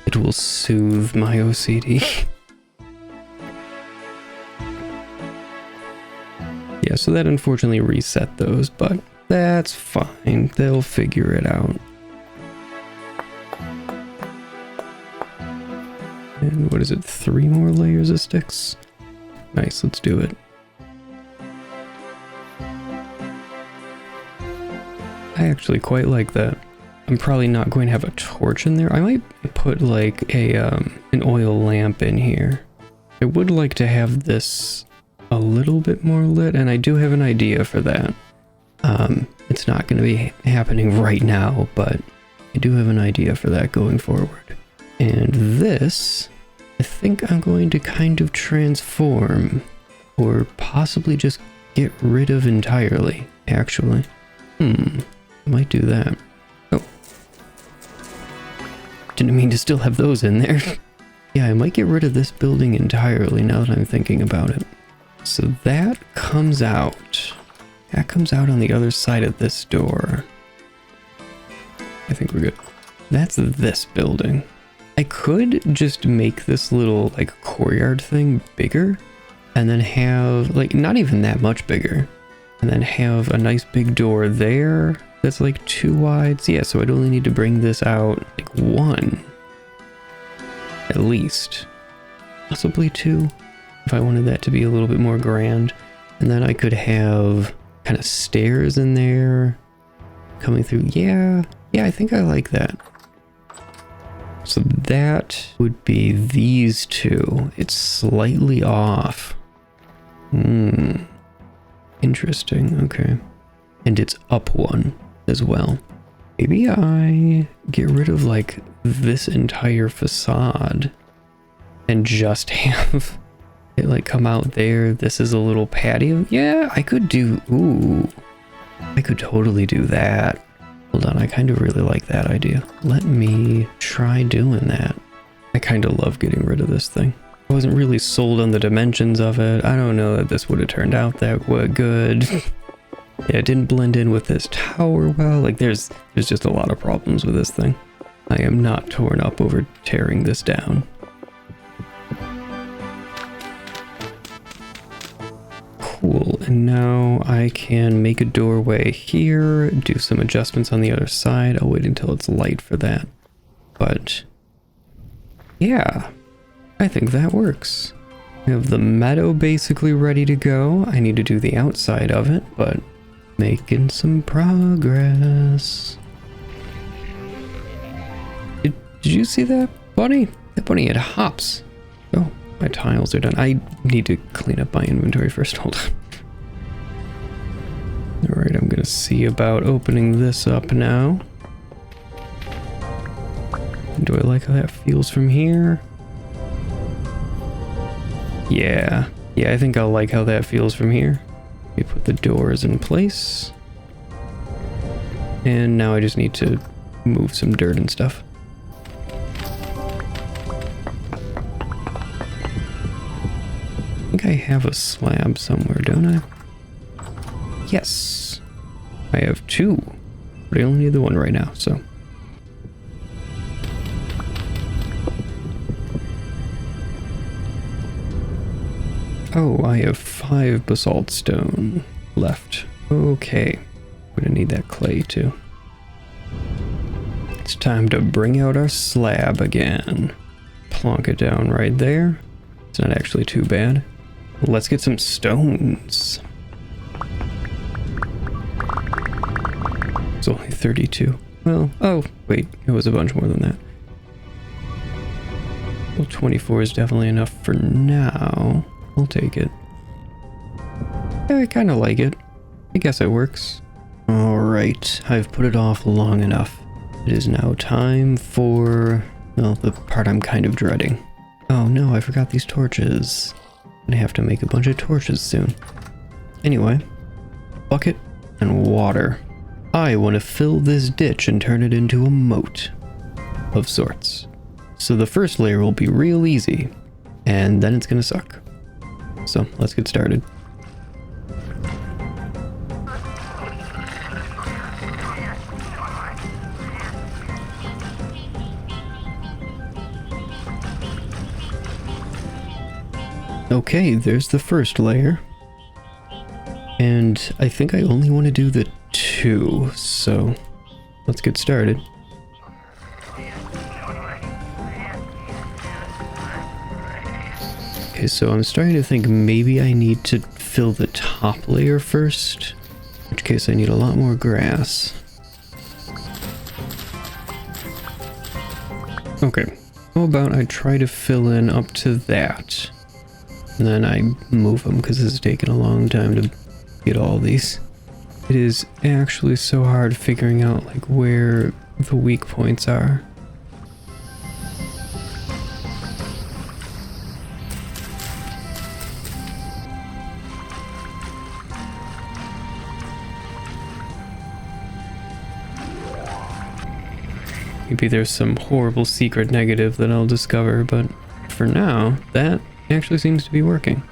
it will soothe my OCD. Yeah, so that unfortunately reset those, but that's fine. They'll figure it out. And what is it? 3 more layers of sticks? Nice, let's do it. I actually quite like that. I'm probably not going to have a torch in there. I might put like an oil lamp in here. I would like to have this a little bit more lit, and I do have an idea for that. It's not going to be happening right now, but I do have an idea for that going forward. And this I think I'm going to kind of transform, or possibly just get rid of entirely, actually. Might do that. Oh. Didn't mean to still have those in there. Yeah, I might get rid of this building entirely now that I'm thinking about it. So that comes out. That comes out on the other side of this door. I think we're good. That's this building. I could just make this little like courtyard thing bigger and then have like not even that much bigger and then have a nice big door there that's like 2 wide. So yeah, so I'd only need to bring this out like 1 at least, possibly 2 if I wanted that to be a little bit more grand. And then I could have kind of stairs in there coming through. Yeah, I think I like that. So that would be these 2. It's slightly off. Interesting, okay. And it's up 1 as well. Maybe I get rid of like this entire facade and just have it like come out there. This is a little patio. Yeah, I could do, I could totally do that. Hold on, I kind of really like that idea. Let me try doing that. I kind of love getting rid of this thing. I wasn't really sold on the dimensions of it. I don't know that this would have turned out that good. Yeah, it didn't blend in with this tower well. Like there's just a lot of problems with this thing. I am not torn up over tearing this down. Cool, and now I can make a doorway here, do some adjustments on the other side. I'll wait until it's light for that. But yeah, I think that works. I have the meadow basically ready to go. I need to do the outside of it, but making some progress. Did you see that bunny? That bunny had hops. Oh. My tiles are done. I need to clean up my inventory first. Hold on. Alright, I'm gonna see about opening this up now. Do I like how that feels from here? Yeah, I think I'll like how that feels from here. Let me put the doors in place. And now I just need to move some dirt and stuff. I think I have a slab somewhere, don't I? Yes. I have 2, but I only need the 1 right now, so. Oh, I have 5 basalt stone left. Okay. I'm gonna need that clay too. It's time to bring out our slab again. Plonk it down right there. It's not actually too bad. Let's get some stones. It's only 32. Well, oh, wait, it was a bunch more than that. Well, 24 is definitely enough for now. We'll take it. Yeah, I kind of like it. I guess it works. Alright, I've put it off long enough. It is now time for, well, the part I'm kind of dreading. Oh no, I forgot these torches. I have to make a bunch of torches soon. Anyway, bucket and water. I want to fill this ditch and turn it into a moat of sorts. So the first layer will be real easy, and then it's gonna suck. So let's get started. Okay, there's the first layer. And I think I only want to do the 2, so let's get started. Okay, so I'm starting to think maybe I need to fill the top layer first, in which case I need a lot more grass. Okay, how about I try to fill in up to that? And then I move them because this is taking a long time to get all these. It is actually so hard figuring out like where the weak points are. Maybe there's some horrible secret negative that I'll discover, but for now, that actually seems to be working.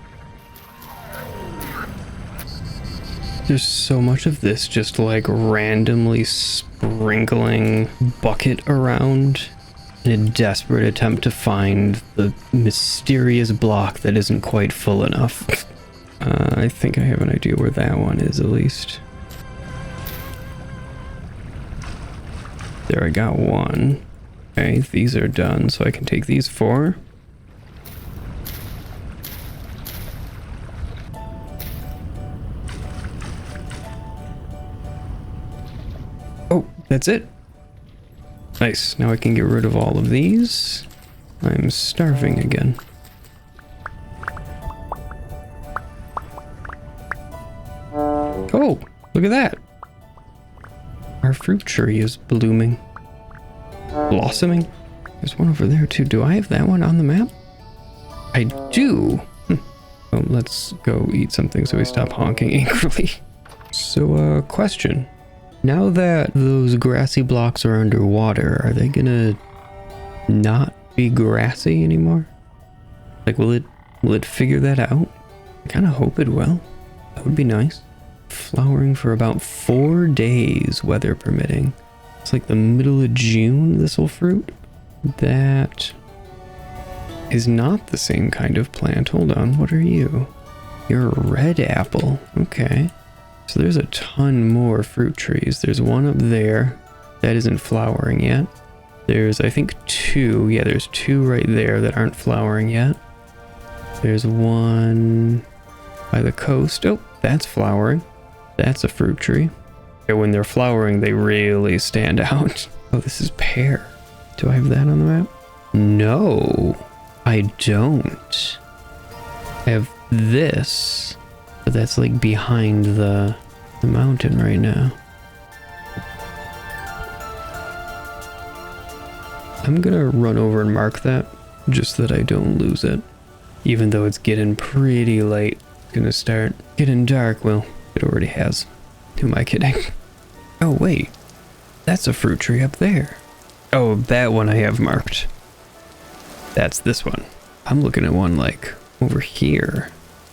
There's so much of this just like randomly sprinkling bucket around in a desperate attempt to find the mysterious block that isn't quite full enough. I think I have an idea where that one is, at least. There, I got one. Okay, these are done, so I can take these 4. Oh, that's it. Nice, now I can get rid of all of these. I'm starving again. Oh, look at that. Our fruit tree is blooming. Blossoming. There's one over there too. Do I have that one on the map? I do. Oh, let's go eat something so we stop honking angrily. So, question. Now that those grassy blocks are underwater, are they gonna not be grassy anymore? Like, will it figure that out? I kind of hope it will. That would be nice. Flowering for about 4 days, weather permitting. It's like the middle of June, this will fruit. That is not the same kind of plant. Hold on, what are you? You're a red apple. Okay. So there's a ton more fruit trees. There's one up there that isn't flowering yet. There's, I think, 2. Yeah, there's 2 right there that aren't flowering yet. There's one by the coast. Oh, that's flowering. That's a fruit tree. And when they're flowering, they really stand out. Oh, this is pear. Do I have that on the map? No, I don't. I have this, but that's like behind the mountain right now. I'm gonna run over and mark that, just so that I don't lose it. Even though it's getting pretty late. It's gonna start getting dark. Well, it already has. Who am I kidding? Oh, wait. That's a fruit tree up there. Oh, that one I have marked. That's this one. I'm looking at one like over here.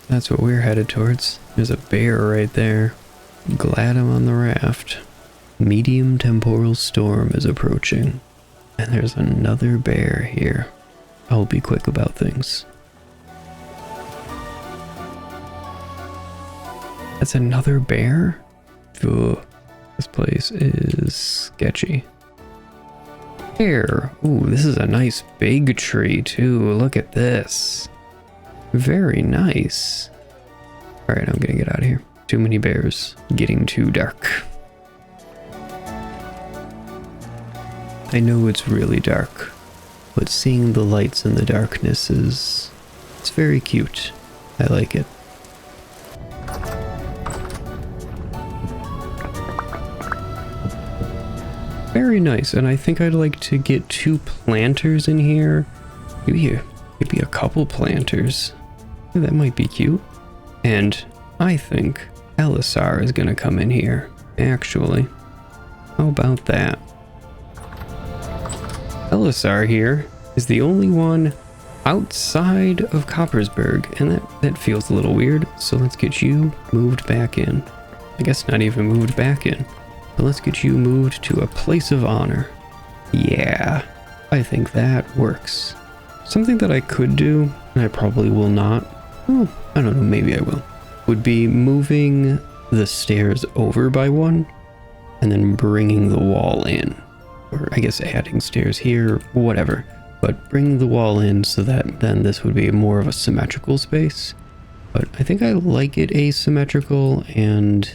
That's what we're headed towards. There's a bear right there. Glad I'm on the raft. Medium temporal storm is approaching. And there's another bear here. I'll be quick about things. That's another bear? Ugh, this place is sketchy. Here. Ooh, this is a nice big tree too. Look at this. Very nice. Alright, I'm gonna get out of here. Too many bears. Getting too dark. I know it's really dark, but seeing the lights in the darkness it's very cute. I like it. Very nice, and I think I'd like to get 2 planters in here. Maybe a couple planters. That might be cute. And I think Elisar is gonna come in here, actually. How about that? Elisar here is the only one outside of Coppersburg, and that feels a little weird, so let's get you moved back in. I guess not even moved back in, but let's get you moved to a place of honor. Yeah, I think that works. Something that I could do, and I probably will not, oh, I don't know, maybe I will, would be moving the stairs over by 1, and then bringing the wall in. Or I guess adding stairs here, whatever. But bring the wall in so that then this would be more of a symmetrical space. But I think I like it asymmetrical, and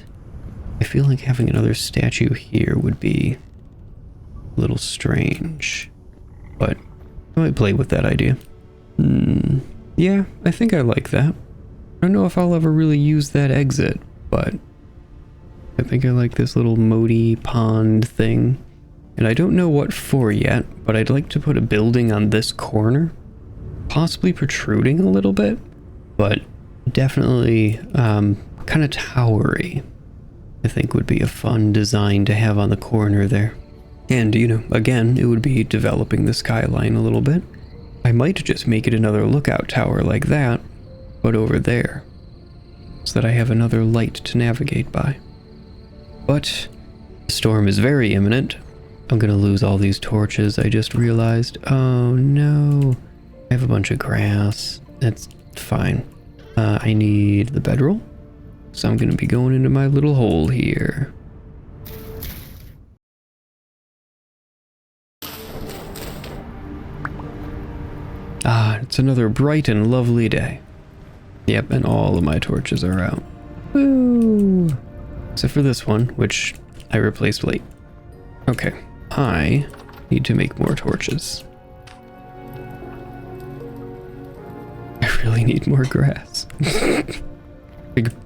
I feel like having another statue here would be a little strange. But I might play with that idea. Yeah, I think I like that. I don't know if I'll ever really use that exit, but I think I like this little moaty pond thing. And I don't know what for yet, but I'd like to put a building on this corner, possibly protruding a little bit, but definitely kind of towery. I think would be a fun design to have on the corner there. And, you know, again, it would be developing the skyline a little bit. I might just make it another lookout tower like that, but over there, so that I have another light to navigate by. But the storm is very imminent. I'm gonna lose all these torches, I just realized. Oh no. I have a bunch of grass. That's fine. I need the bedroll, so I'm gonna be going into my little hole here. Ah, it's another bright and lovely day. Yep, and all of my torches are out. Woo! Except for this one, which I replaced late. Okay, I need to make more torches. I really need more grass.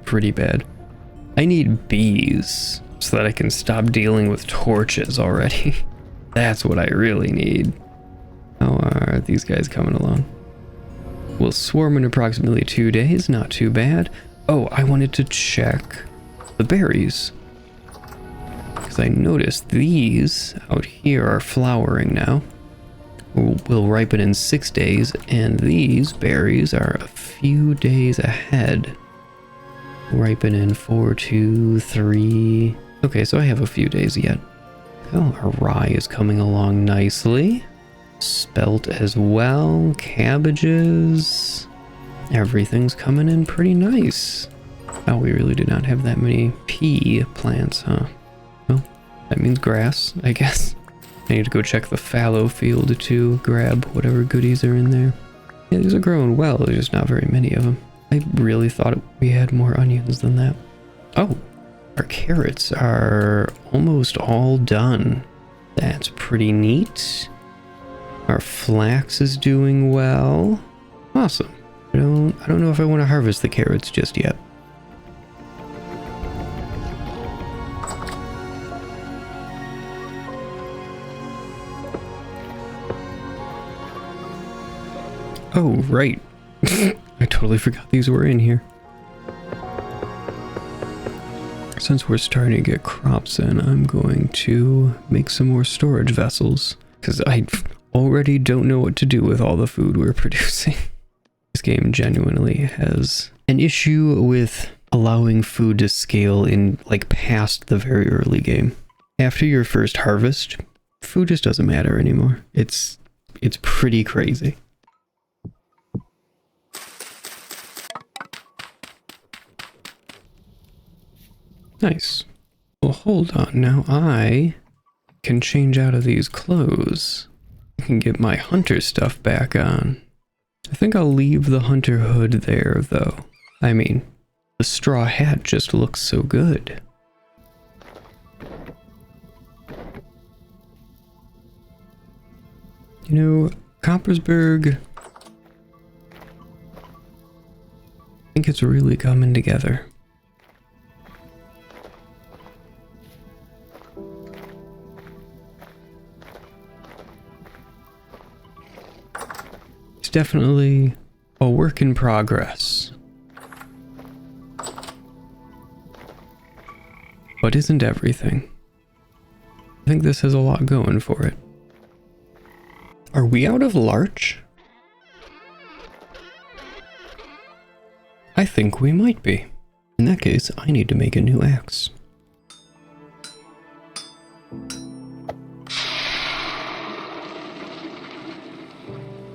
Pretty bad. I need bees so that I can stop dealing with torches already. That's what I really need. How are these guys coming along? We'll swarm in approximately 2 days, not too bad. Oh, I wanted to check the berries, because I noticed these out here are flowering now. Will ripen in 6 days, and these berries are a few days ahead. Ripen in 4, 2, 3. Okay, so I have a few days yet. Oh, our rye is coming along nicely. Spelt as well, cabbages. Everything's coming in pretty nice. Oh, we really do not have that many pea plants, huh? Well, that means grass, I guess. I need to go check the fallow field to grab whatever goodies are in there. Yeah, these are growing well, there's just not very many of them. I really thought we had more onions than that. Oh, our carrots are almost all done. That's pretty neat. Our flax is doing well. Awesome. I don't know if I want to harvest the carrots just yet. Oh, right. I totally forgot these were in here. Since we're starting to get crops in, I'm going to make some more storage vessels, because I already don't know what to do with all the food we're producing. This game genuinely has an issue with allowing food to scale in, like, past the very early game. After your first harvest, food just doesn't matter anymore. It's pretty crazy. Nice. Well, hold on now. I can change out of these clothes. I can get my hunter stuff back on. I think I'll leave the hunter hood there, though. I mean, the straw hat just looks so good. You know, Coppersburg, I think it's really coming together. It's definitely a work in progress. But isn't everything? I think this has a lot going for it. Are we out of larch? I think we might be. In that case, I need to make a new axe.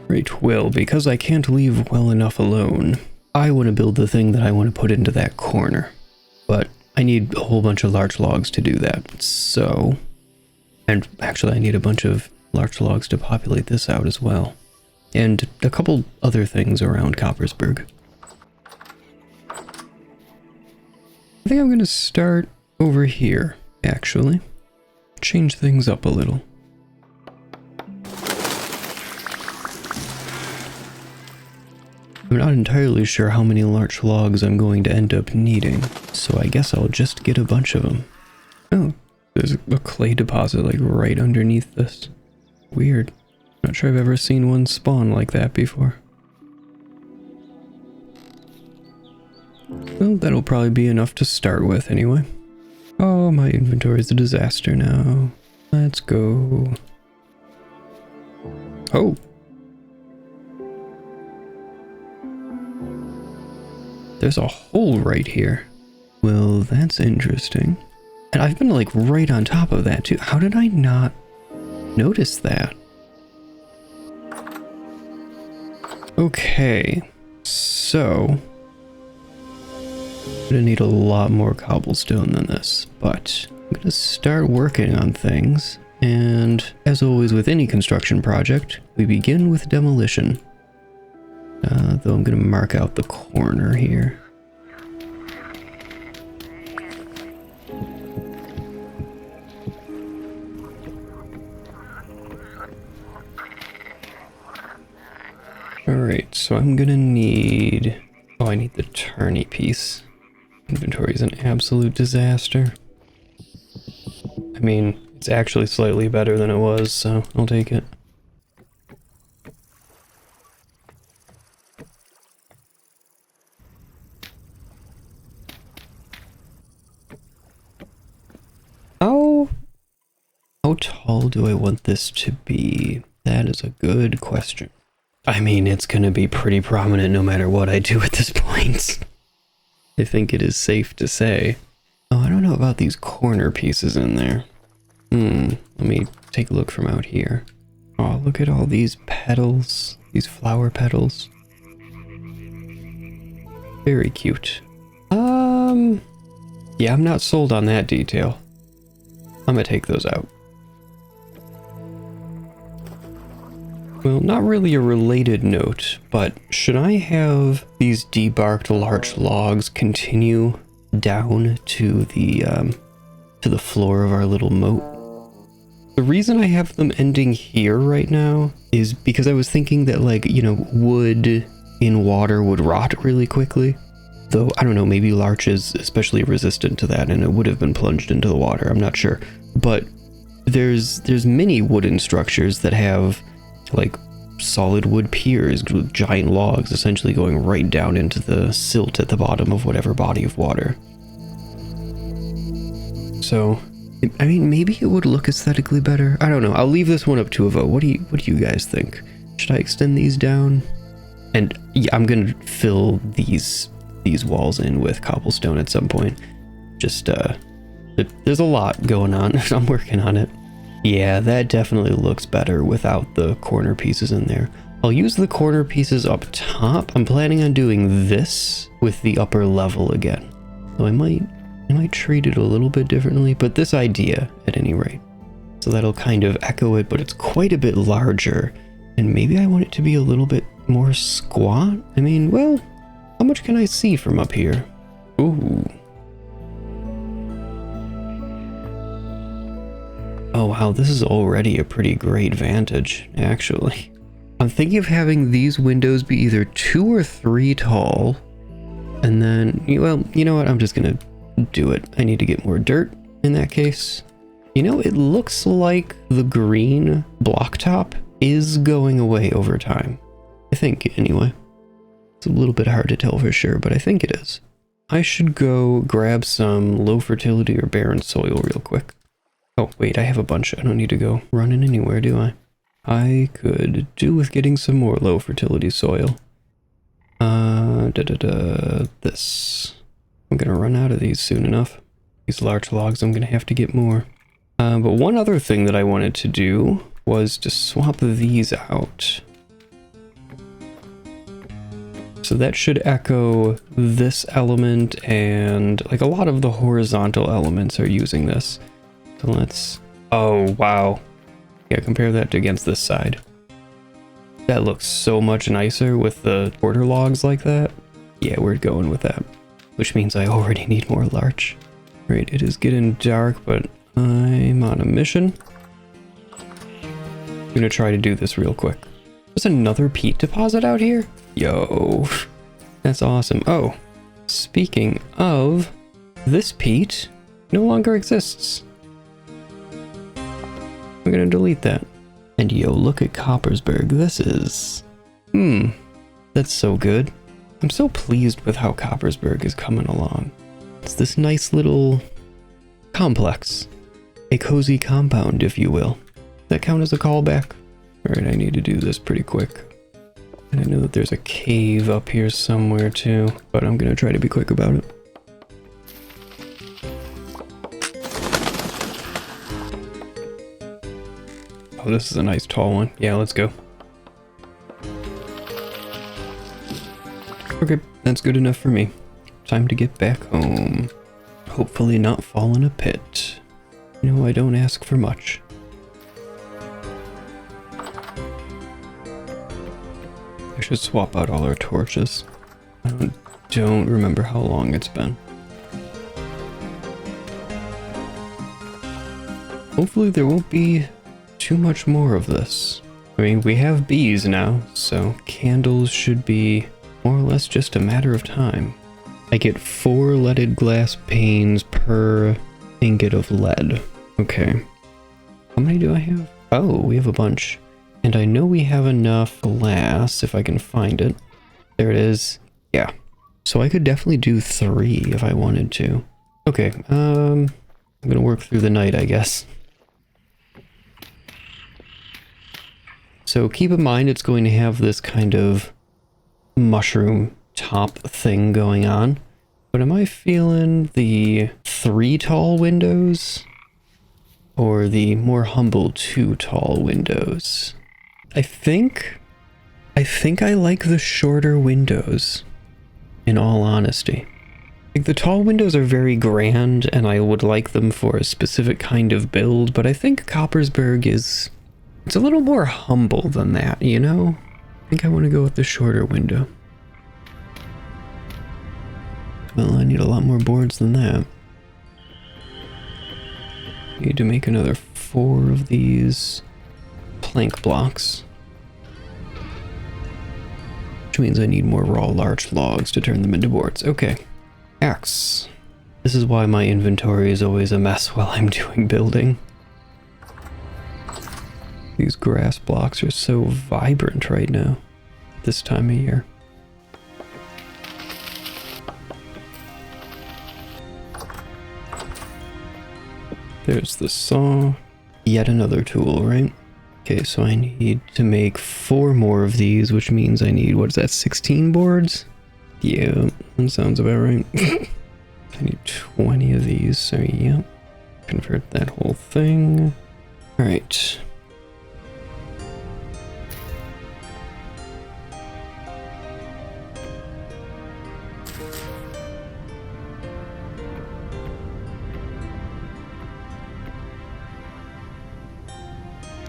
Right, well, because I can't leave well enough alone, I want to build the thing that I want to put into that corner. But I need a whole bunch of larch logs to do that, so... And actually I need a bunch of larch logs to populate this out as well. And a couple other things around Coppersburg. I think I'm going to start over here, actually. Change things up a little. I'm not entirely sure how many larch logs I'm going to end up needing, so I guess I'll just get a bunch of them. Oh, there's a clay deposit like right underneath this. Weird. Not sure I've ever seen one spawn like that before. Well, that'll probably be enough to start with anyway. Oh, my inventory is a disaster now. Let's go. Oh. There's a hole right here. Well, that's interesting. And I've been like right on top of that too. How did I not notice that? Okay, so I'm gonna need a lot more cobblestone than this, but I'm gonna start working on things. And as always with any construction project, we begin with demolition. Though I'm gonna mark out the corner here. Alright, so I'm gonna need... Oh, I need the turny piece. Inventory is an absolute disaster. I mean, it's actually slightly better than it was, so I'll take it. How tall do I want this to be? That is a good question. I mean, it's gonna be pretty prominent no matter what I do at this point. I think it is safe to say. Oh, I don't know about these corner pieces in there. Let me take a look from out here. Oh, look at all these petals, these flower petals. Very cute. Yeah, I'm not sold on that detail. I'm gonna take those out. Well, not really a related note, but should I have these debarked larch logs continue down to the floor of our little moat? The reason I have them ending here right now is because I was thinking that, like, you know, wood in water would rot really quickly. Though, I don't know, maybe larch is especially resistant to that and it would have been plunged into the water, I'm not sure. But there's many wooden structures that have, like, solid wood piers with giant logs essentially going right down into the silt at the bottom of whatever body of water. So, I mean, maybe it would look aesthetically better. I don't know. I'll leave this one up to a vote. What do you guys think? Should I extend these down? And yeah, I'm gonna fill these walls in with cobblestone at some point. Just there's a lot going on. I'm working on it. Yeah, that definitely looks better without the corner pieces in there. I'll use the corner pieces up top. I'm planning on doing this with the upper level again. So I might treat it a little bit differently, but this idea at any rate. So that'll kind of echo it, but it's quite a bit larger. And maybe I want it to be a little bit more squat. I mean, well, how much can I see from up here? Ooh. Oh wow, this is already a pretty great vantage, actually. I'm thinking of having these windows be either 2 or 3 tall. And then, well, you know what? I'm just gonna do it. I need to get more dirt in that case. You know, it looks like the green block top is going away over time. I think, anyway. It's a little bit hard to tell for sure, but I think it is. I should go grab some low fertility or barren soil real quick. Oh, wait, I have a bunch. I don't need to go running anywhere, do I? I could do with getting some more low fertility soil. This. I'm gonna run out of these soon enough. These large logs, I'm gonna have to get more. But one other thing that I wanted to do was to swap these out. So that should echo this element, and like a lot of the horizontal elements are using this. So let's... Oh, wow. Yeah, compare that to against this side. That looks so much nicer with the border logs like that. Yeah, we're going with that. Which means I already need more larch. Right, it is getting dark, but I'm on a mission. I'm gonna try to do this real quick. There's another peat deposit out here? Yo, that's awesome. Oh, speaking of, this peat no longer exists. I'm gonna delete that. And yo, look at Coppersburg. This is... that's so good. I'm so pleased with how Coppersburg is coming along. It's this nice little complex. a cozy compound, if you will. Does that count as a callback? Alright, I need to do this pretty quick. And I know that there's a cave up here somewhere too, but I'm gonna try to be quick about it. Oh, this is a nice tall one. Yeah, let's go. Okay, that's good enough for me. Time to get back home. Hopefully not fall in a pit. You know, I don't ask for much. I should swap out all our torches. I don't remember how long it's been. Hopefully there won't be too much more of this. I mean, we have bees now, so candles should be more or less just a matter of time. I get 4 leaded glass panes per ingot of lead. Okay. How many do I have? Oh, we have a bunch. And I know we have enough glass, if I can find it. There it is. Yeah. So I could definitely do 3 if I wanted to. Okay, I'm gonna work through the night, I guess. So keep in mind it's going to have this kind of mushroom top thing going on. But am I feeling the 3 tall windows? Or the more humble 2 tall windows? I think I like the shorter windows, in all honesty. Like, the tall windows are very grand, and I would like them for a specific kind of build, but I think Coppersburg it's a little more humble than that, you know? I think I want to go with the shorter window. Well, I need a lot more boards than that. Need to make another 4 of these plank blocks. Which means I need more raw large logs to turn them into boards. Okay. Axe. This is why my inventory is always a mess while I'm doing building. These grass blocks are so vibrant right now, this time of year. There's the saw. Yet another tool, right? Okay, so I need to make 4 more of these, which means I need, what is that, 16 boards? Yeah, that sounds about right. I need 20 of these, so yeah. Convert that whole thing. Alright.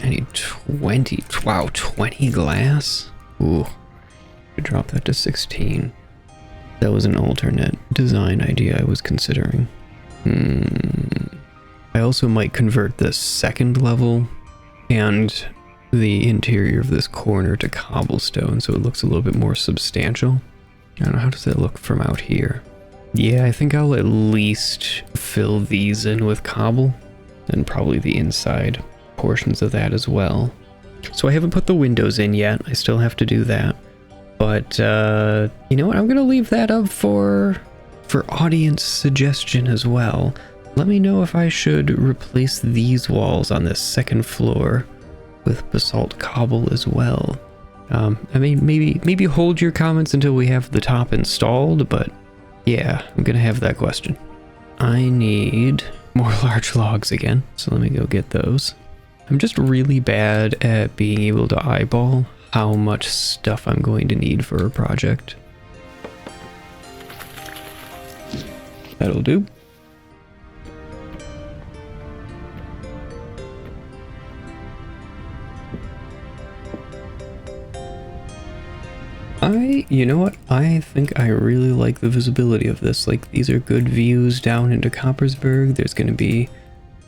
I need 20. Wow, 20 glass? Ooh. Could drop that to 16. That was an alternate design idea I was considering. I also might convert this second level and the interior of this corner to cobblestone so it looks a little bit more substantial. I don't know, how does that look from out here? Yeah, I think I'll at least fill these in with cobble and probably the inside portions of that as well. So I haven't put the windows in yet. I still have to do that. But you know what? I'm gonna leave that up for audience suggestion as well. Let me know if I should replace these walls on this second floor with basalt cobble as well. I mean, maybe hold your comments until we have the top installed, but yeah, I'm gonna have that question. I need more large logs again, so let me go get those. I'm just really bad at being able to eyeball how much stuff I'm going to need for a project. That'll do. You know what? I think I really like the visibility of this. Like, these are good views down into Coppersburg. There's going to be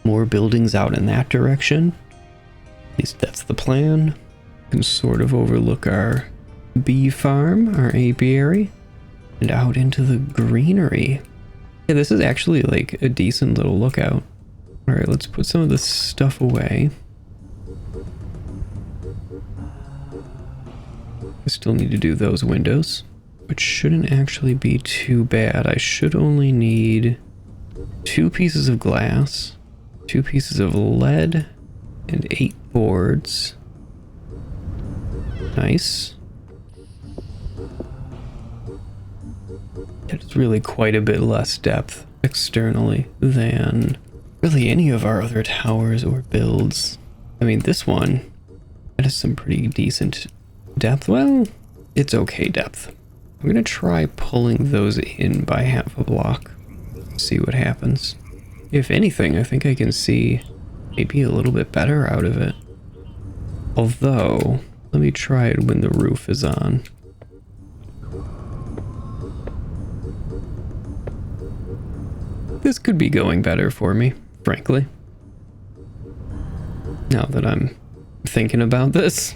more buildings out in that direction. At least that's the plan. Can sort of overlook our bee farm, our apiary, and out into the greenery. Yeah, this is actually like a decent little lookout. All right, let's put some of this stuff away. I still need to do those windows, which shouldn't actually be too bad. I should only need 2 pieces of glass, 2 pieces of lead and 8 boards. Nice. It's really quite a bit less depth externally than really any of our other towers or builds. I mean, this one, that is some pretty decent depth. Well, it's okay depth. I'm gonna try pulling those in by half a block. See what happens. If anything, I think I can see maybe a little bit better out of it. Although, let me try it when the roof is on. This could be going better for me, frankly. Now that I'm thinking about this.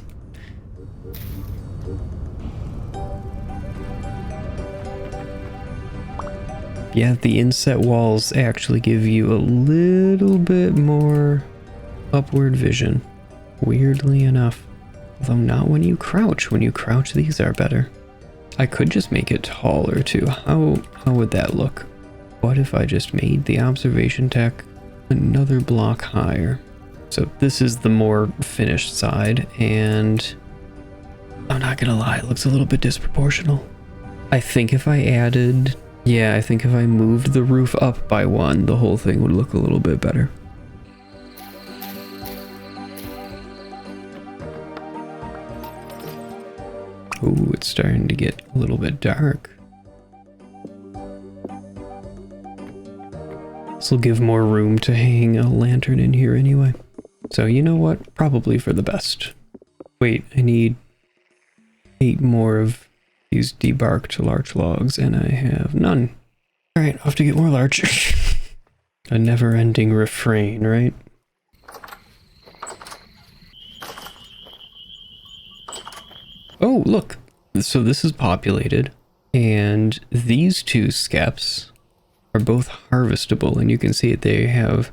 Yeah, the inset walls actually give you a little bit more upward vision, weirdly enough. Although not when you crouch. When you crouch, these are better. I could just make it taller too. How would that look? What if I just made the observation deck another block higher? So this is the more finished side, and I'm not gonna lie, it looks a little bit disproportional. I think if I added... Yeah, I think if I moved the roof up by 1, the whole thing would look a little bit better. Ooh, it's starting to get a little bit dark. This will give more room to hang a lantern in here anyway. So you know what? Probably for the best. Wait, I need 8 more of these debarked larch logs, and I have none. Alright, I'll have to get more larch. A never-ending refrain, right? Oh, look! So this is populated, and these 2 skeps are both harvestable, and you can see it, they have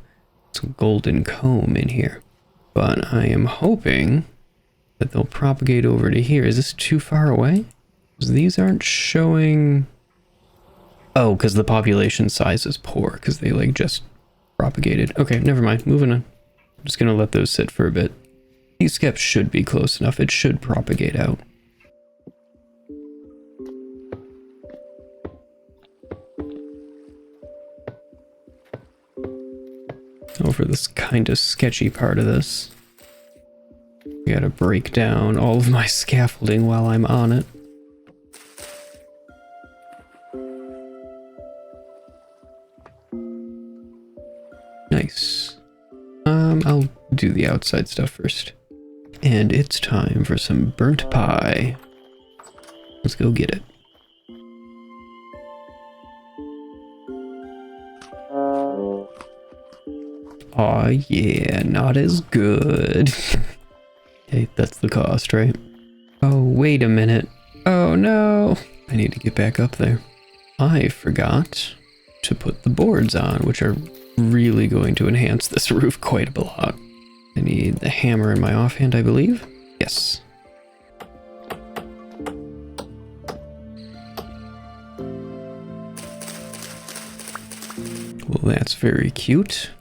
some golden comb in here. But I am hoping that they'll propagate over to here. Is this too far away? These aren't showing... Oh, because the population size is poor, because they like just propagated. Okay, never mind, moving on. I'm just gonna let those sit for a bit. These skeps should be close enough, it should propagate out. Over this kind of sketchy part of this. I gotta break down all of my scaffolding while I'm on it. Nice. I'll do the outside stuff first. And it's time for some burnt pie. Let's go get it. Aw, yeah, not as good. Hey, that's the cost, right? Oh, wait a minute. Oh, no. I need to get back up there. I forgot to put the boards on, which are really going to enhance this roof quite a lot. I need the hammer in my offhand, I believe. Yes. Well, that's very cute.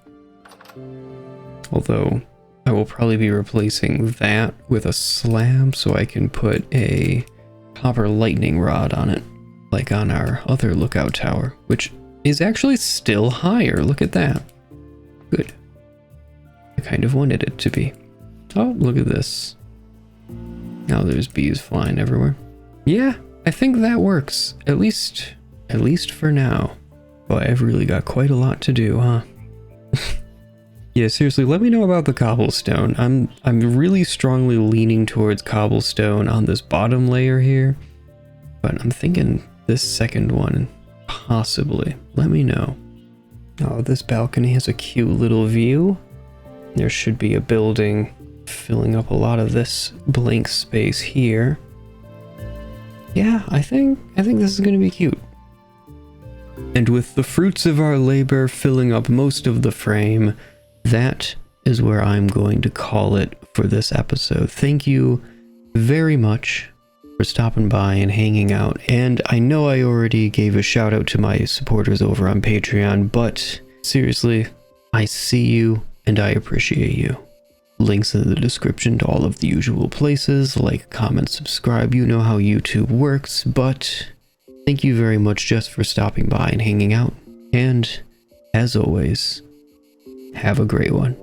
Although, I will probably be replacing that with a slab so I can put a copper lightning rod on it, like on our other lookout tower, which is actually still higher. Look at that. Good. I kind of wanted it to be. Oh, look at this. Now there's bees flying everywhere. Yeah, I think that works. At least for now. Boy, I've really got quite a lot to do, huh? Yeah, seriously, let me know about the cobblestone. I'm really strongly leaning towards cobblestone on this bottom layer here, but I'm thinking this second one, possibly. Let me know. Oh, this balcony has a cute little view. There should be a building filling up a lot of this blank space here. Yeah, I think this is gonna be cute. And with the fruits of our labor filling up most of the frame, that is where I'm going to call it for this episode. Thank you very much for stopping by and hanging out. And I know I already gave a shout out to my supporters over on Patreon, but seriously, I see you and I appreciate you. Links in the description to all of the usual places, like, comment, subscribe, you know how YouTube works, but thank you very much just for stopping by and hanging out, and as always, have a great one.